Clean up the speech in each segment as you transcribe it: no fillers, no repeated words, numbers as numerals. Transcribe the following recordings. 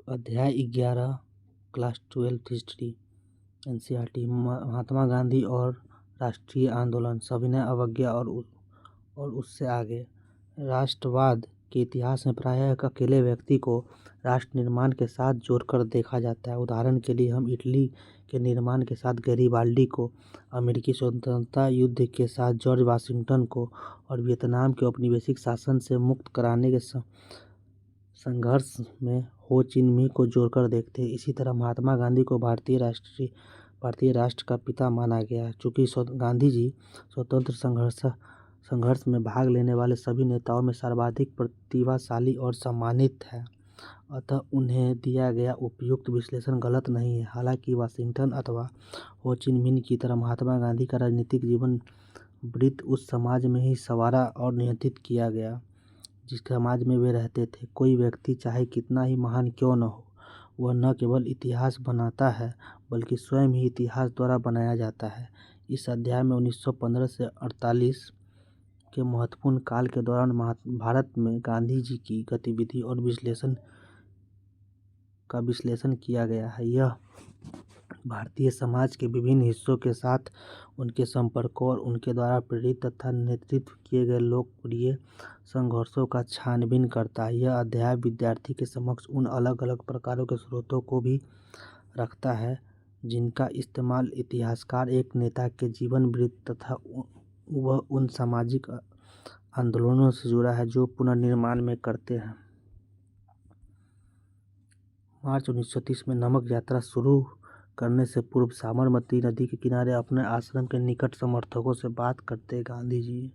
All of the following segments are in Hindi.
अध्याय 11 class 12 history NCERT Mahatma Gandhi और राष्ट्रीय आंदोलन सविनय अवज्ञा और उससे आगे। राष्ट्रवाद के इतिहास में प्रायः एक अकेले व्यक्ति को राष्ट्र निर्माण के साथ जोड़कर देखा जाता है। उदाहरण के लिए हम इटली के निर्माण के साथ गैरिबाल्डी को, अमेरिकी स्वतंत्रता युद्ध के साथ जॉर्ज वाशिंगटन को और वियतनाम के औपनिवेशिक शासन से मुक्त कराने के संघर्ष में हो चिन मिंह को जोड़कर देखते हैं। इसी तरह महात्मा गांधी को भारतीय राष्ट्र का पिता माना गया है। चूँकि गांधी जी स्वतंत्र संघर्ष में भाग लेने वाले सभी नेताओं में सर्वाधिक प्रतिभाशाली और सम्मानित है, अतः उन्हें दिया गया उपयुक्त विश्लेषण गलत नहीं है। हालांकि वाशिंगटन अथवा हो चिन मिंह की तरह महात्मा गांधी का राजनीतिक जीवन वृत्त उस समाज में ही संवारा और नियंत्रित किया गया जिस समाज में वे रहते थे। कोई व्यक्ति चाहे कितना ही महान क्यों न हो, वह न केवल इतिहास बनाता है बल्कि स्वयं ही इतिहास द्वारा बनाया जाता है। इस अध्याय में 1915 से 48 के महत्वपूर्ण काल के दौरान भारत में गांधी जी की गतिविधि और विश्लेषण किया गया है। यह भारतीय समाज के विभिन्न हिस्सों के साथ उनके संपर्कों और उनके द्वारा प्रेरित तथा नेतृत्व किए गए लोकप्रिय संघर्षों का छानबीन करता है। यह अध्याय विद्यार्थी के समक्ष उन अलग अलग प्रकारों के स्रोतों को भी रखता है जिनका इस्तेमाल इतिहासकार एक नेता के जीवन वृत्त तथा वह उन सामाजिक आंदोलनों से जुड़ा है जो पुनर्निर्माण में करते हैं। मार्च 1930 में नमक यात्रा शुरू करने से पूर्व साबरमती नदी के किनारे अपने आश्रम के निकट समर्थकों से बात करते गांधी जी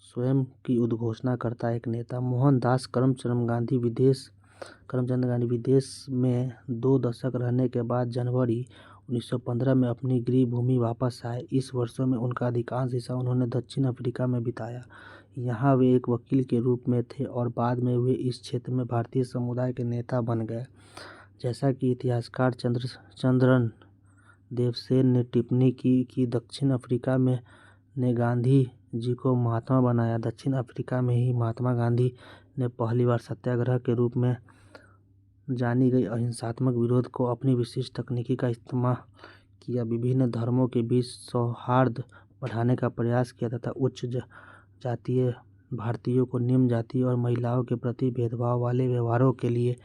स्वयं की उद्घोषणा करता एक नेता मोहनदास करमचंद गांधी विदेश में 2 दशक रहने के बाद जनवरी 1915 में अपनी गृह भूमि वापस आए। इस वर्षों में उनका अधिकांश हिस्सा उन्होंने दक्षिण अफ्रीका में बिताया। यहाँ वे एक वकील के रूप में थे और बाद में वे इस क्षेत्र में भारतीय समुदाय के नेता बन गए। जैसा कि इतिहासकार चंद्रन देवसेन ने टिप्पणी की कि दक्षिण अफ्रीका में ने गांधी जी को महात्मा बनाया। दक्षिण अफ्रीका में ही महात्मा गांधी ने पहली बार सत्याग्रह के रूप में जानी गई अहिंसात्मक विरोध को अपनी विशिष्ट तकनीकी का इस्तेमाल किया, विभिन्न धर्मों के बीच सौहार्द बढ़ाने का प्रयास किया तथा उच्च जातीय भारतीयों को निम्न जाति और महिलाओं के प्रति भेदभाव वाले व्यवहारों के लिए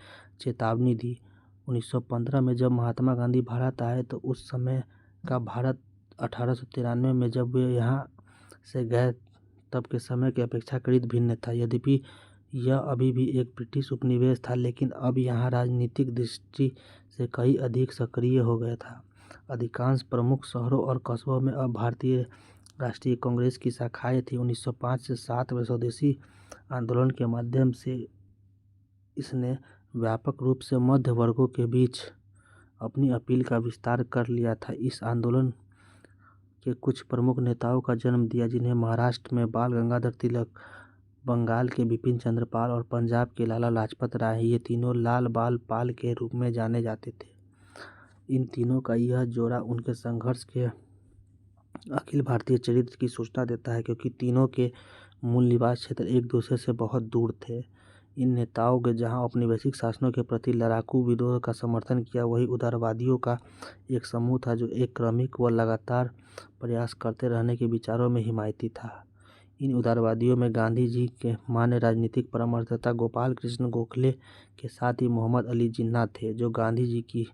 चेतावनी दी। 1915 में जब महात्मा गांधी भारत आए तो उस समय का भारत 1893 में जब वे यहाँ से गए तब के समय की अपेक्षाकृत भिन्न था। यद्यपि यह अभी भी एक ब्रिटिश उपनिवेश था, लेकिन अब यहाँ राजनीतिक दृष्टि से कहीं अधिक सक्रिय हो गया था। अधिकांश प्रमुख शहरों और कस्बों में अब भारतीय राष्ट्रीय कांग्रेस की शाखाएं थीं। 1905 से 7 में स्वदेशी आंदोलन के माध्यम से इसने व्यापक रूप से मध्य वर्गों के बीच अपनी अपील का विस्तार कर लिया था। इस आंदोलन के कुछ प्रमुख नेताओं का जन्म दिया जिन्हें महाराष्ट्र में बाल गंगाधर तिलक, बंगाल के बिपिन चंद्र पाल और पंजाब के लाला लाजपत राय। ये तीनों लाल बाल पाल के रूप में जाने जाते थे। इन तीनों का यह जोड़ा उनके संघर्ष के अखिल भारतीय चरित्र की सूचना देता है, क्योंकि तीनों के मूल निवास क्षेत्र एक दूसरे से बहुत दूर थे। इन नेताओं के जहां औपनिवेशिक शासनों के प्रति लड़ाकू विरोध का समर्थन किया, वहीं उदारवादियों का एक समूह था जो एक क्रमिक व लगातार प्रयास करते रहने के विचारों में हिमायती था। इन उदारवादियों में गांधी जी के मान्य राजनीतिक परामर्शदाता गोपाल कृष्ण गोखले के साथ ही मोहम्मद अली जिन्ना थे, जो गांधी जी की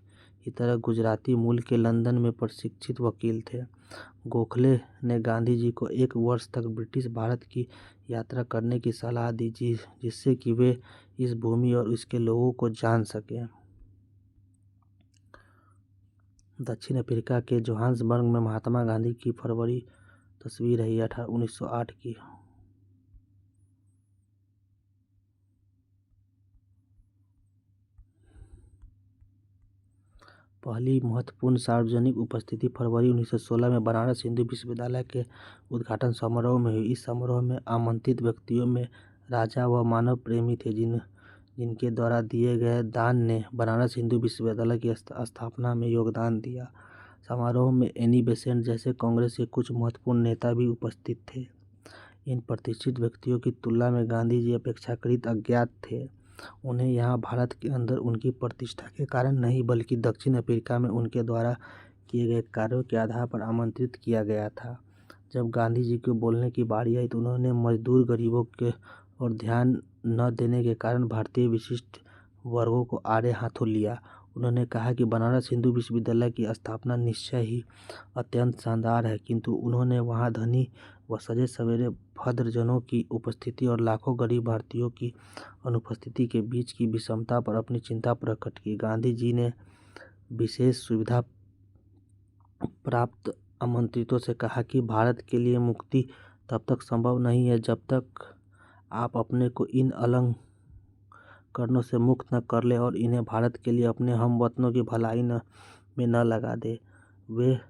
तरह गुजराती मूल के लंदन में प्रशिक्षित वकील थे। गोखले ने गांधी जी को 1 वर्ष तक ब्रिटिश भारत की यात्रा करने की सलाह दी जिससे कि वे इस भूमि और इसके लोगों को जान सकें। दक्षिण अफ्रीका के जोहान्सबर्ग में महात्मा गांधी की फरवरी तस्वीर है 1908 की। पहली महत्वपूर्ण सार्वजनिक उपस्थिति फरवरी 1916 में बनारस हिंदू विश्वविद्यालय के उद्घाटन समारोह में हुई। इस समारोह में आमंत्रित व्यक्तियों में राजा व मानव प्रेमी थे जिनके द्वारा दिए गए दान ने बनारस हिंदू विश्वविद्यालय की स्थापना में योगदान दिया। समारोह में एनी बेसेंट जैसे कांग्रेस के कुछ महत्वपूर्ण नेता भी उपस्थित थे। इन प्रतिष्ठित व्यक्तियों की तुलना में गांधी जी अपेक्षाकृत अज्ञात थे। उन्हें यहाँ भारत के अंदर उनकी प्रतिष्ठा के कारण नहीं बल्कि दक्षिण अफ्रीका में उनके द्वारा किए गए कार्यों के आधार पर आमंत्रित किया गया था। जब गांधी जी को बोलने की बारी आई तो उन्होंने मजदूर गरीबों के और ध्यान न देने के कारण भारतीय विशिष्ट वर्गों को आड़े हाथों लिया। उन्होंने कहा कि बनारस हिंदू विश्वविद्यालय की स्थापना निश्चय ही अत्यंत शानदार है, किंतु उन्होंने वहाँ धनी व सजे सवेरे भद्रजनों की उपस्थिति और लाखों गरीब भारतीयों की अनुपस्थिति के बीच की विषमता पर अपनी चिंता प्रकट की। गांधी जी ने विशेष सुविधा प्राप्त आमंत्रितों से कहा कि भारत के लिए मुक्ति तब तक संभव नहीं है जब तक आप अपने को इन अलंकरणों से मुक्त न कर ले और इन्हें भारत के लिए अपने हमवतनों की भलाई में न लगा दे। वे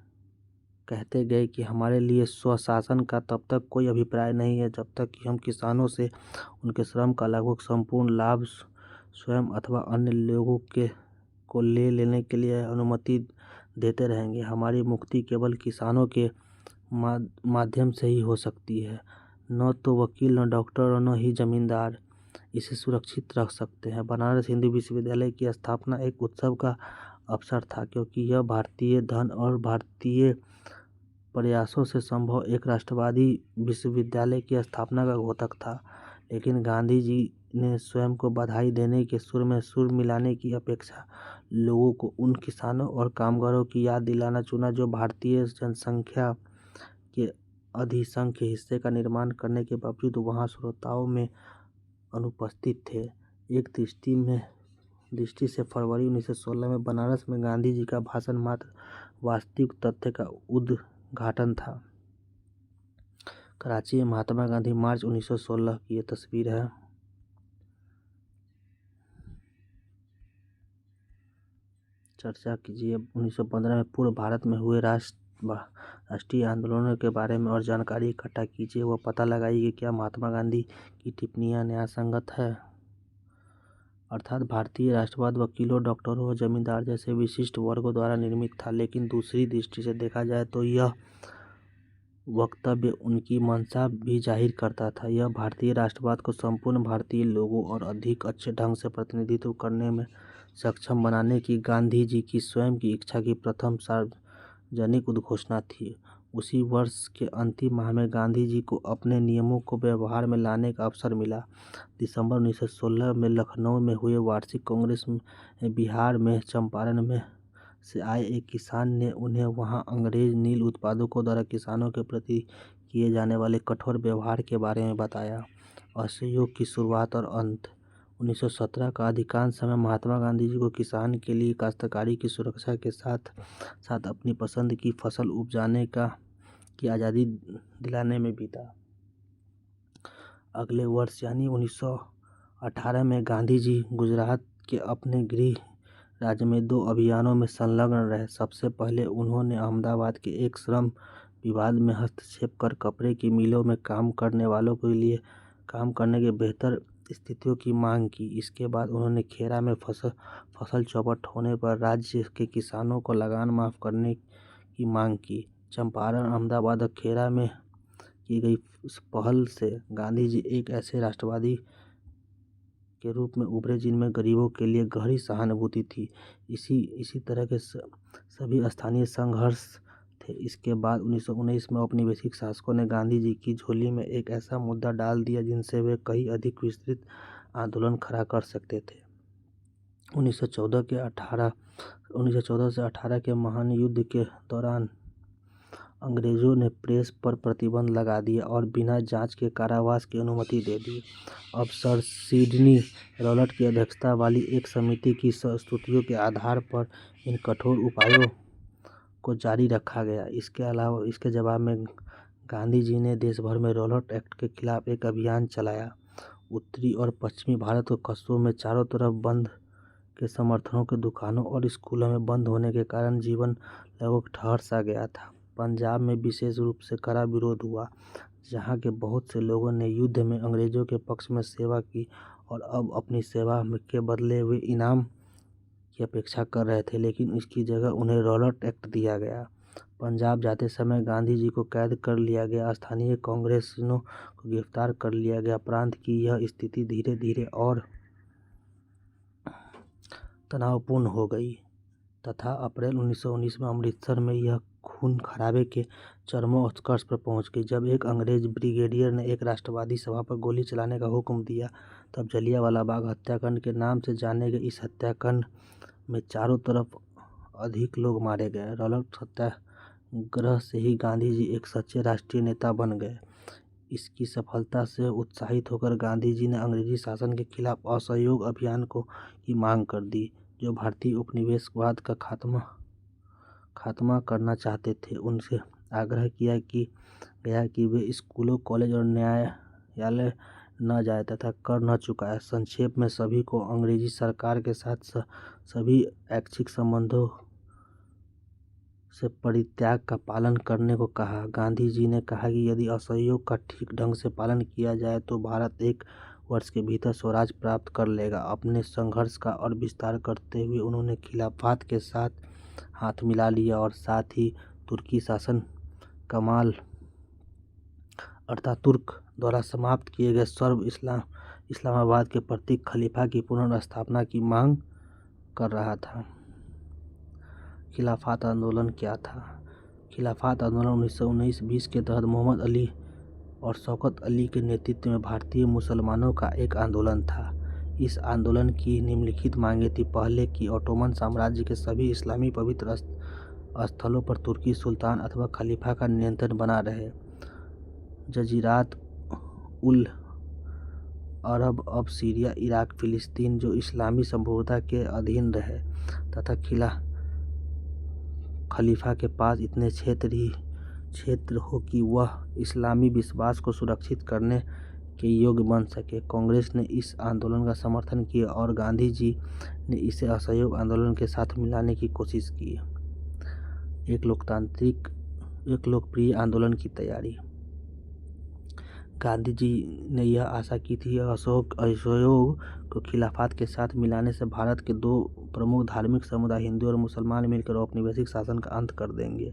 कहते गए कि हमारे लिए स्वशासन का तब तक कोई अभिप्राय नहीं है जब तक कि हम किसानों से उनके श्रम का लगभग संपूर्ण लाभ स्वयं अथवा अन्य लोगों को ले लेने के लिए अनुमति देते रहेंगे। हमारी मुक्ति केवल किसानों के माध्यम से ही हो सकती है। न तो वकील, न डॉक्टर और न ही जमींदार इसे सुरक्षित रख सकते हैं। बनारस हिंदू विश्वविद्यालय की स्थापना एक उत्सव का अवसर था, क्योंकि यह भारतीय धन और भारतीय प्रयासों से संभव एक राष्ट्रवादी विश्वविद्यालय की स्थापना का घोतक था। लेकिन गांधी जी ने स्वयं को बधाई देने के सुर में सुर मिलाने की अपेक्षा लोगों को उन किसानों और कामगारों की याद दिलाना चुना जो भारतीय जनसंख्या के अधिसंख्य हिस्से का निर्माण करने के बावजूद वहाँ श्रोताओं में अनुपस्थित थे। एक दृष्टि से फरवरी 1916 में बनारस में गांधी जी का भाषण मात्र वास्तविक तथ्य का उद्घाटन था। कराची में महात्मा गांधी, मार्च 1916 की ये तस्वीर है। चर्चा कीजिए 1915 में पूर्व भारत में हुए राष्ट्रीय आंदोलनों के बारे में और जानकारी इकट्ठा कीजिए व पता लगाइए कि क्या महात्मा गांधी की टिप्पणियां न्यायसंगत है। अर्थात भारतीय राष्ट्रवाद वकीलों, डॉक्टरों और जमींदार जैसे विशिष्ट वर्गों द्वारा निर्मित था, लेकिन दूसरी दृष्टि से देखा जाए तो यह वक्तव्य उनकी मंशा भी जाहिर करता था। यह भारतीय राष्ट्रवाद को संपूर्ण भारतीय लोगों और अधिक अच्छे ढंग से प्रतिनिधित्व करने में सक्षम बनाने की गांधी जी की स्वयं की इच्छा की प्रथम सार्वजनिक उद्घोषणा थी। उसी वर्ष के अंतिम माह में गांधी जी को अपने नियमों को व्यवहार में लाने का अवसर मिला। दिसंबर 1916 में लखनऊ में हुए वार्षिक कांग्रेस में बिहार में चंपारण में से आए एक किसान ने उन्हें वहां अंग्रेज नील उत्पादकों द्वारा किसानों के प्रति किए जाने वाले कठोर व्यवहार के बारे में बताया। असहयोग की शुरुआत और अंत 1917 का अधिकांश समय महात्मा गांधी जी को किसान के लिए काश्तकारी की सुरक्षा के साथ साथ अपनी पसंद की फसल उपजाने की आज़ादी दिलाने में बीता। अगले वर्ष यानी 1918 में गांधी जी गुजरात के अपने गृह राज्य में 2 अभियानों में संलग्न रहे। सबसे पहले उन्होंने अहमदाबाद के एक श्रम विवाद में हस्तक्षेप कर कपड़े की मिलों में काम करने वालों के लिए काम करने की बेहतर स्थितियों की मांग की। इसके बाद उन्होंने खेरा में फसल चौपट होने पर राज्य के किसानों को लगान माफ़ करने की मांग की। चंपारण, अहमदाबाद और खेरा में की गई इस पहल से गांधी जी एक ऐसे राष्ट्रवादी के रूप में उभरे जिनमें गरीबों के लिए गहरी सहानुभूति थी। इसी तरह के सभी स्थानीय संघर्ष थे। इसके बाद 1919 में औपनिवेशिक शासकों ने गांधी जी की झोली में एक ऐसा मुद्दा डाल दिया जिनसे वे कहीं अधिक विस्तृत आंदोलन खड़ा कर सकते थे। 1914 से 18 के महान युद्ध के दौरान अंग्रेजों ने प्रेस पर प्रतिबंध लगा दिया और बिना जांच के कारावास की अनुमति दे दी। अब सर सिडनी रॉलेट की अध्यक्षता वाली एक समिति की स्तुतियों के आधार पर इन कठोर उपायों को जारी रखा गया। इसके जवाब में गांधी जी ने देश भर में रॉलेट एक्ट के खिलाफ एक अभियान चलाया। उत्तरी और पश्चिमी भारत के कस्बों में चारों तरफ बंद के समर्थनों के दुकानों और स्कूलों में बंद होने के कारण जीवन लगभग ठहर सा गया था। पंजाब में विशेष रूप से कड़ा विरोध हुआ, जहाँ के बहुत से लोगों ने युद्ध में अंग्रेजों के पक्ष में सेवा की और अब अपनी सेवा के बदले हुए इनाम की अपेक्षा कर रहे थे, लेकिन इसकी जगह उन्हें रॉलेट एक्ट दिया गया। पंजाब जाते समय गांधी जी को कैद कर लिया गया। स्थानीय कांग्रेसियों को गिरफ्तार कर लिया गया। प्रांत की यह स्थिति धीरे धीरे और तनावपूर्ण हो गई तथा अप्रैल 1919 में अमृतसर में यह खून खराबे के चरमोत्कर्ष पर पहुंच गई। जब एक अंग्रेज ब्रिगेडियर ने एक राष्ट्रवादी सभा पर गोली चलाने का हुक्म दिया, तब जलियांवाला बाग हत्याकांड के नाम से जाने गए इस हत्याकांड में चारों तरफ अधिक लोग मारे गए। रॉबर्ट सत्याग्रह से ही गांधी जी एक सच्चे राष्ट्रीय नेता बन गए। इसकी सफलता से उत्साहित होकर गांधी जी ने अंग्रेजी शासन के खिलाफ असहयोग अभियान की मांग कर दी, जो भारतीय उपनिवेशवाद का खात्मा करना चाहते थे। उनसे आग्रह किया गया कि वे स्कूलों, कॉलेज और न्यायालय न जाए तथा कर न चुकाए। संक्षेप में सभी को अंग्रेजी सरकार के साथ सभी ऐच्छिक संबंधों से परित्याग का पालन करने को कहा। गांधी जी ने कहा कि यदि असहयोग का ठीक ढंग से पालन किया जाए तो भारत 1 वर्ष के भीतर स्वराज प्राप्त कर लेगा। अपने संघर्ष का और विस्तार करते हुए उन्होंने खिलाफत के साथ हाथ मिला लिया और साथ ही तुर्की शासन कमाल अतातुर्क द्वारा समाप्त किए गए सर्व इस्लामाबाद के प्रतीक खलीफा की पुनर्स्थापना की मांग कर रहा था। खिलाफत आंदोलन क्या था? खिलाफत आंदोलन 1919-20 के तहत मोहम्मद अली और शौकत अली के नेतृत्व में भारतीय मुसलमानों का एक आंदोलन था। इस आंदोलन की निम्नलिखित मांगें थी। पहले कि ओटोमन साम्राज्य के सभी इस्लामी पवित्र स्थलों पर तुर्की सुल्तान अथवा खलीफा का नियंत्रण बना रहे। जजीरात उल अरब अब सीरिया, इराक, फिलिस्तीन जो इस्लामी संप्रभुता के अधीन रहे तथा खलीफा के पास इतने क्षेत्र हो कि वह इस्लामी विश्वास को सुरक्षित करने के योग्य बन सके। कांग्रेस ने इस आंदोलन का समर्थन किया और गांधी जी ने इसे असहयोग आंदोलन के साथ मिलाने की कोशिश की। एक लोकप्रिय आंदोलन की तैयारी। गांधी जी ने यह आशा की थी असहयोग को खिलाफत के साथ मिलाने से भारत के 2 प्रमुख धार्मिक समुदाय हिंदू और मुसलमान मिलकर औपनिवेशिक शासन का अंत कर देंगे।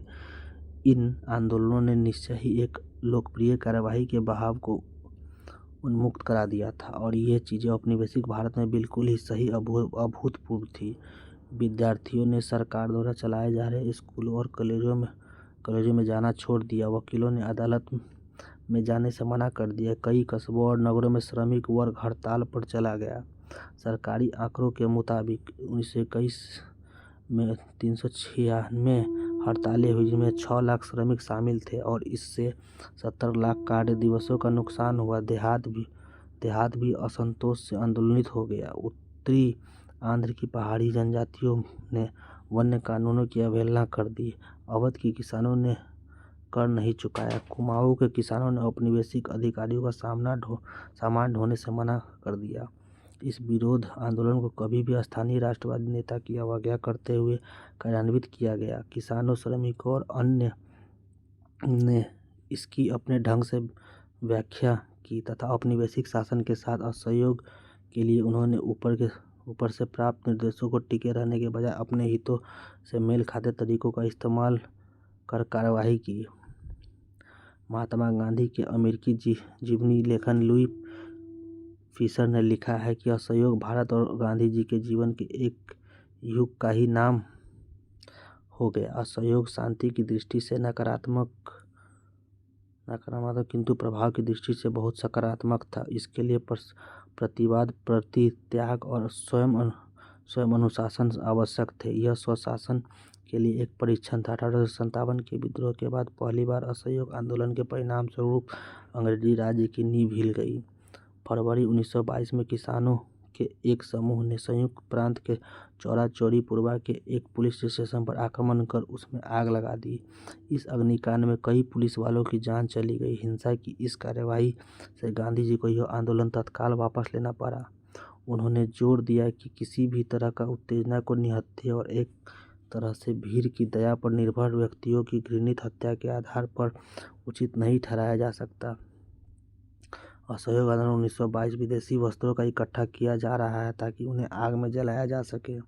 इन आंदोलनों ने निश्चय ही एक लोकप्रिय कार्यवाही के बहाव को उन्मुक्त करा दिया था और ये चीज़ें औपनिवेशिक भारत में बिल्कुल ही सही अभूतपूर्व थी। विद्यार्थियों ने सरकार द्वारा चलाए जा रहे स्कूलों और कॉलेजों में जाना छोड़ दिया। वकीलों ने अदालत में जाने से मना कर दिया। कई कस्बों और नगरों में श्रमिक वर्ग हड़ताल पर चला गया। सरकारी आंकड़ों के मुताबिक 1921 में 396 हड़तालें हुई, जिनमें 6 लाख श्रमिक शामिल थे और इससे 70 लाख कार्य दिवसों का नुकसान हुआ। देहात भी असंतोष से आंदोलित हो गया। उत्तरी आंध्र की पहाड़ी जनजातियों ने वन्य कानूनों की अवहेलना कर दी। अवध के किसानों ने कर नहीं चुकाया। कुमाऊं के किसानों ने औपनिवेशिक अधिकारियों का सामान ढोने से मना कर दिया। इस विरोध आंदोलन को कभी भी स्थानीय राष्ट्रवादी नेता की अवज्ञा करते हुए कार्यान्वित किया गया। किसानों, श्रमिकों और अन्य ने इसकी अपने ढंग से व्याख्या की तथा औपनिवेशिक शासन के साथ असहयोग के लिए उन्होंने ऊपर से प्राप्त निर्देशों को टिके रहने के बजाय अपने हितों से मेल खाते तरीकों का इस्तेमाल कर कार्यवाही की। महात्मा गांधी के अमेरिकी जीवनी लेखन लुई फिशर ने लिखा है कि असहयोग भारत और गांधी जी के जीवन के एक युग का ही नाम हो गया। असहयोग शांति की दृष्टि से नकारात्मक किंतु प्रभाव की दृष्टि से बहुत सकारात्मक था। इसके लिए प्रतिवाद, परित्याग और स्वयं अनुशासन आवश्यक थे। यह स्वशासन के लिए एक परीक्षण था। 1857 के विद्रोह के बाद पहली बार असहयोग आंदोलन के परिणाम स्वरूप अंग्रेजी राज्य की नींव हिल गई। फरवरी 1922 में किसानों के एक समूह ने संयुक्त प्रांत के चौरा-चौरीपुरवा के एक पुलिस स्टेशन पर आक्रमण कर उसमें आग लगा दी। इस अग्निकांड में कई पुलिस वालों की जान चली गई। हिंसा की इस कार्यवाही से गांधी जी को यह आंदोलन तत्काल वापस लेना पड़ा। उन्होंने जोर दिया कि किसी भी तरह का उत्तेजना को निहत्थे और एक तरह से भीड़ की दया पर निर्भर व्यक्तियों की घृणित हत्या के आधार पर उचित नहीं ठहराया जा सकता। असहयोग आंदोलन 1922 विदेशी वस्त्रों का इकट्ठा किया जा रहा है ताकि उन्हें आग में जलाया जा सके।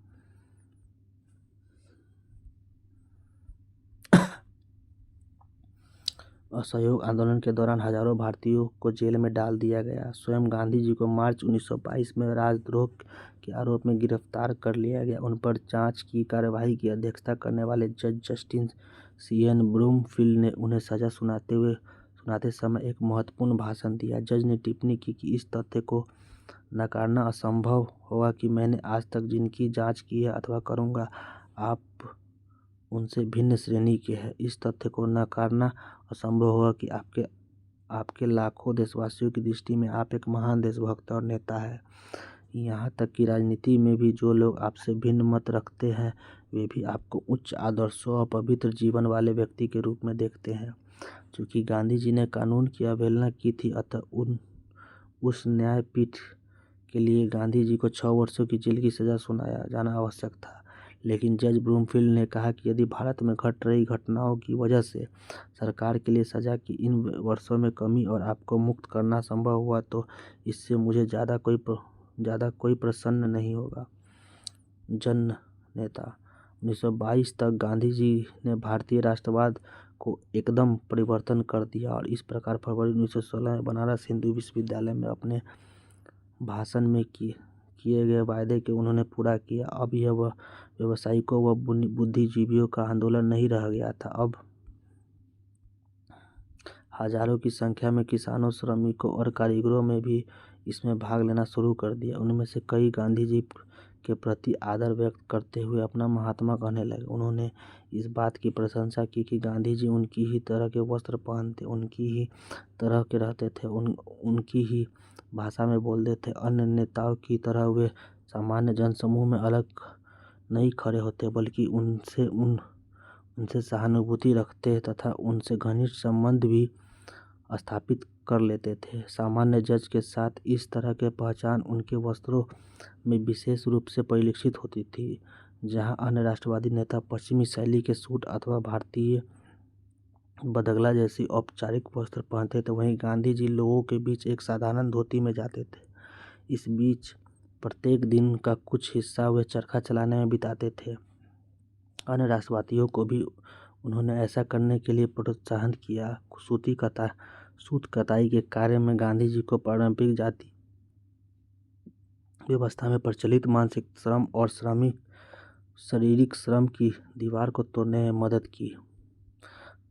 असहयोग आंदोलन के दौरान हजारों भारतीयों को जेल में डाल दिया गया। स्वयं गांधी जी को मार्च 1922 में राजद्रोह के आरोप में गिरफ्तार कर लिया गया। उन पर जांच की कार्यवाही की अध्यक्षता करने वाले जज जस्टिस CN ब्रूमफील्ड ने उन्हें सजा सुनाते समय एक महत्वपूर्ण भाषण दिया। जज ने टिप्पणी की कि इस तथ्य को नकारना असंभव होगा कि मैंने आज तक जिनकी जांच की है अथवा करूंगा, आप उनसे भिन्न श्रेणी के हैं। इस तथ्य को नकारना असंभव होगा कि आपके लाखों देशवासियों की दृष्टि में आप एक महान देशभक्त और नेता हैं। यहाँ तक कि राजनीति में भी जो लोग आपसे भिन्न मत रखते हैं, वे भी आपको उच्च आदर्शों और पवित्र जीवन वाले व्यक्ति के रूप में देखते हैं। चूँकि गांधी जी ने कानून की अवहेलना की थी, अतः उस न्यायपीठ के लिए गांधी जी को 6 वर्षों की जेल की सजा सुनाया जाना आवश्यक था। लेकिन जज ब्रूमफील्ड ने कहा कि यदि भारत में घट रही घटनाओं की वजह से सरकार के लिए सजा की इन वर्षों में कमी और आपको मुक्त करना संभव हुआ, तो इससे मुझे ज़्यादा कोई प्रसन्न नहीं होगा। जन नेता 1922 तक गांधी जी ने भारतीय राष्ट्रवाद को एकदम परिवर्तन कर दिया और इस प्रकार फरवरी 1916 में बनारस हिंदू विश्वविद्यालय में अपने भाषण में किए गए वायदे के उन्होंने पूरा किया। अब यह व्यावसायिकों व बुद्धिजीवियों का आंदोलन नहीं रह गया था। अब हजारों की संख्या में किसानों, श्रमिकों और कारीगरों में भी इसमें भाग लेना शुरू कर दिया। उनमें से कई गांधी जी के प्रति आदर व्यक्त करते हुए अपना महात्मा कहने लगे। उन्होंने इस बात की प्रशंसा की कि गांधी जी उनकी ही तरह के वस्त्र पहनते, उनकी ही तरह के रहते थे, उनकी ही भाषा में बोलते थे। अन्य नेताओं की तरह वे सामान्य जनसमूह में अलग नहीं खड़े होते, बल्कि उनसे सहानुभूति रखते तथा उनसे घनिष्ठ संबंध भी स्थापित कर लेते थे। सामान्य जज के साथ इस तरह के पहचान उनके वस्त्रों में विशेष रूप से परिलक्षित होती थी। जहां अन्य राष्ट्रवादी नेता पश्चिमी शैली के सूट अथवा भारतीय बदगला जैसी औपचारिक वस्त्र पहनते थे, वहीं गांधी जी लोगों के बीच एक साधारण धोती में जाते थे। इस बीच प्रत्येक दिन का कुछ हिस्सा वे चरखा चलाने में बिताते थे। अन्य राष्ट्रवादियों को भी उन्होंने ऐसा करने के लिए प्रोत्साहित किया। सूत कताई के कार्य में गांधी जी को पारंपरिक जाति व्यवस्था में प्रचलित मानसिक श्रम और शारीरिक श्रम की दीवार को तोड़ने में मदद की।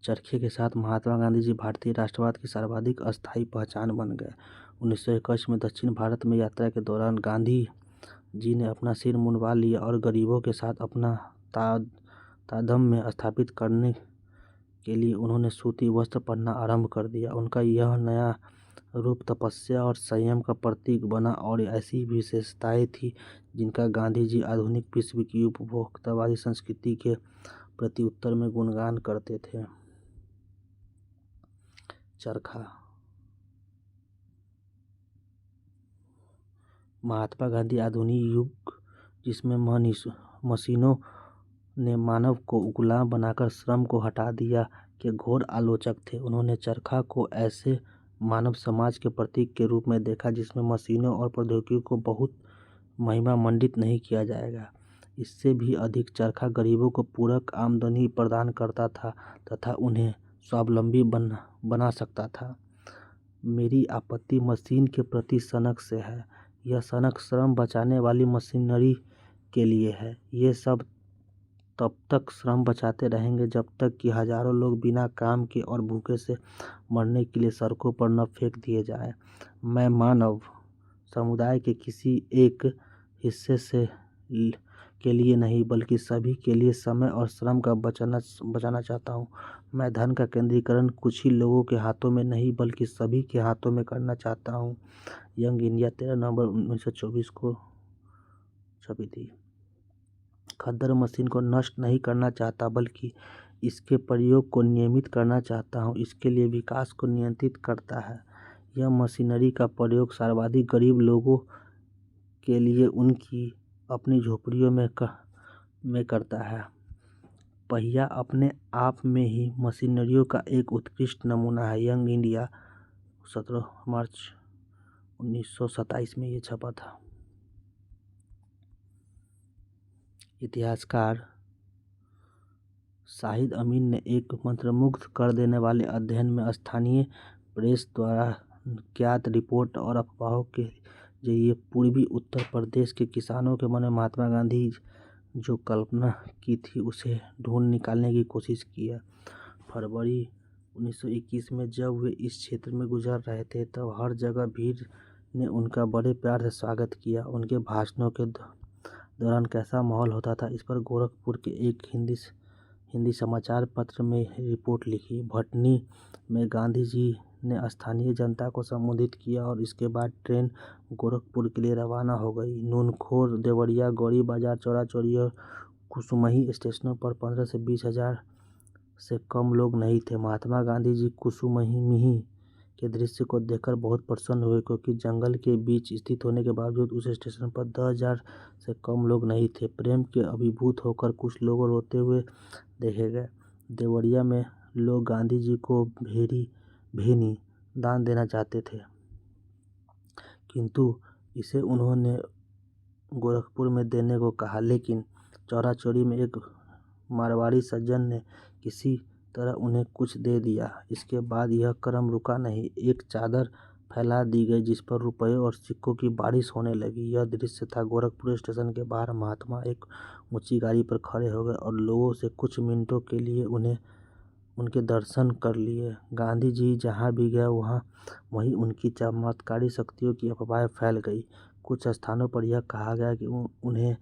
चरखे के साथ महात्मा गांधी जी भारतीय राष्ट्रवाद की सर्वाधिक अस्थायी पहचान बन गए। 1921 में दक्षिण भारत में यात्रा के दौरान गांधी जी ने अपना सिर मुंडवा लिया और गरीबों के साथ अपना तादात्म्य स्थापित करने के लिए उन्होंने सूती वस्त्र पहनना आरंभ कर दिया। उनका यह नया रूप तपस्या और संयम का प्रतीक बना और ऐसी विशेषताएं थी जिनका गांधी जी आधुनिक विश्व की उपभोक्तावादी संस्कृति के प्रति उत्तर में गुणगान करते थे। चरखा। महात्मा गांधी आधुनिक युग जिसमें मशीनों ने मानव को गुलाम बनाकर श्रम को हटा दिया के घोर आलोचक थे। उन्होंने चरखा को ऐसे मानव समाज के प्रतीक के रूप में देखा जिसमें मशीनों और प्रौद्योगिकी को बहुत महिमा मंडित नहीं किया जाएगा। इससे भी अधिक चरखा गरीबों को पूरक आमदनी प्रदान करता था तथा उन्हें स्वावलंबी बना सकता था। मेरी आपत्ति मशीन के प्रति सनक से है। यह सनक श्रम बचाने वाली मशीनरी के लिए है। ये सब तब तक श्रम बचाते रहेंगे जब तक कि हजारों लोग बिना काम के और भूखे से मरने के लिए सड़कों पर न फेंक दिए जाएं। मैं मानव समुदाय के किसी एक हिस्से के लिए नहीं, बल्कि सभी के लिए समय और श्रम का बचाना चाहता हूँ। मैं धन का केंद्रीकरण कुछ ही लोगों के हाथों में नहीं, बल्कि सभी के हाथों में करना चाहता हूँ। यंग इंडिया 13 नवंबर 1924 को छपी थी। खद्दर मशीन को नष्ट नहीं करना चाहता, बल्कि इसके प्रयोग को नियमित करना चाहता हूँ। इसके लिए विकास को नियंत्रित करता है। यह मशीनरी का प्रयोग सर्वाधिक गरीब लोगों के लिए उनकी अपनी झोपड़ियों में करता है। पहिया अपने आप में ही मशीनरियों का एक उत्कृष्ट नमूना है। यंग इंडिया 17 मार्च 1927 में ये छपा था। इतिहासकार शाहिद अमीन ने एक मंत्रमुग्ध कर देने वाले अध्ययन में स्थानीय प्रेस द्वारा ज्ञात रिपोर्ट और अफवाहों के जरिए पूर्वी उत्तर प्रदेश के किसानों के मन में महात्मा गांधी जो कल्पना की थी उसे ढूंढ निकालने की कोशिश किया। फरवरी 1921 में जब वे इस क्षेत्र में गुजर रहे थे तब हर जगह भीड़ ने उनका बड़े प्यार से स्वागत किया। उनके भाषणों के दौरान कैसा माहौल होता था, इस पर गोरखपुर के एक हिंदी समाचार पत्र में रिपोर्ट लिखी। भटनी में गांधी जी ने स्थानीय जनता को संबोधित किया और इसके बाद ट्रेन गोरखपुर के लिए रवाना हो गई। नूनखोर, देवरिया, गौरी बाजार, चौरा चौरी और कुसुमही स्टेशनों पर 15 से 20 हजार से कम लोग नहीं थे। महात्मा गांधी जी कुसुमही के दृश्य को देखकर बहुत प्रसन्न हुए, क्योंकि जंगल के बीच स्थित होने के बावजूद उस स्टेशन पर 10,000 से कम लोग नहीं थे। प्रेम के अभिभूत होकर कुछ लोग रोते हुए देखे गए। देवरिया में लोग गांधी जी को भेनी दान देना चाहते थे, किंतु इसे उन्होंने गोरखपुर में देने को कहा। लेकिन चौरा चौरी में एक मारवाड़ी सज्जन ने किसी तरह उन्हें कुछ दे दिया। इसके बाद यह क्रम रुका नहीं। एक चादर फैला दी गई जिस पर रुपये और सिक्कों की बारिश होने लगी। यह दृश्य था। गोरखपुर स्टेशन के बाहर महात्मा एक ऊंची गाड़ी पर खड़े हो गए और लोगों से कुछ मिनटों के लिए उनके दर्शन कर लिए। गांधी जी जहाँ भी गए वहीं उनकी चमत्कारी शक्तियों की अफवाहें फैल गई। कुछ स्थानों पर यह कहा गया कि उन्हें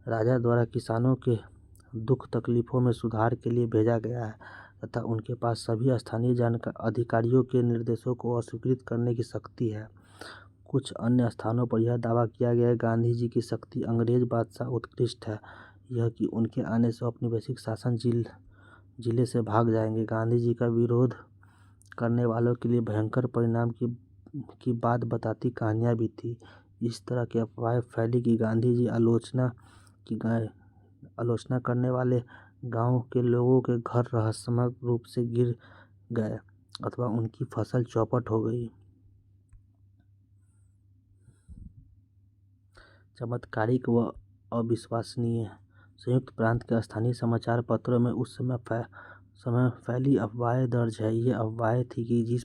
राजा द्वारा किसानों के दुख तकलीफों में सुधार के लिए भेजा गया है तथा उनके पास सभी स्थानीय अधिकारियों के निर्देशों को अस्वीकृत करने की शक्ति है। कुछ अन्य स्थानों पर यह दावा किया गया है गांधी जी की शक्ति अंग्रेज बादशाह उत्कृष्ट है, यह कि उनके आने से अपनी वैश्विक शासन जिले से भाग जाएंगे। गांधी जी का विरोध करने वालों के लिए भयंकर परिणाम की बात बताती कहानियाँ भी थी। इस तरह की अफवाहें फैली कि गांधी जी आलोचना करने वाले गांव के लोगों के घर रहस्यमय रूप से गिर गए अथवा उनकी फसल चौपट हो गई। चमत्कारिक व अविश्वसनीय। संयुक्त प्रांत के स्थानीय समाचार पत्रों में उस समय फैली अफवाहें दर्ज है। ये अफवाहें थी कि जिस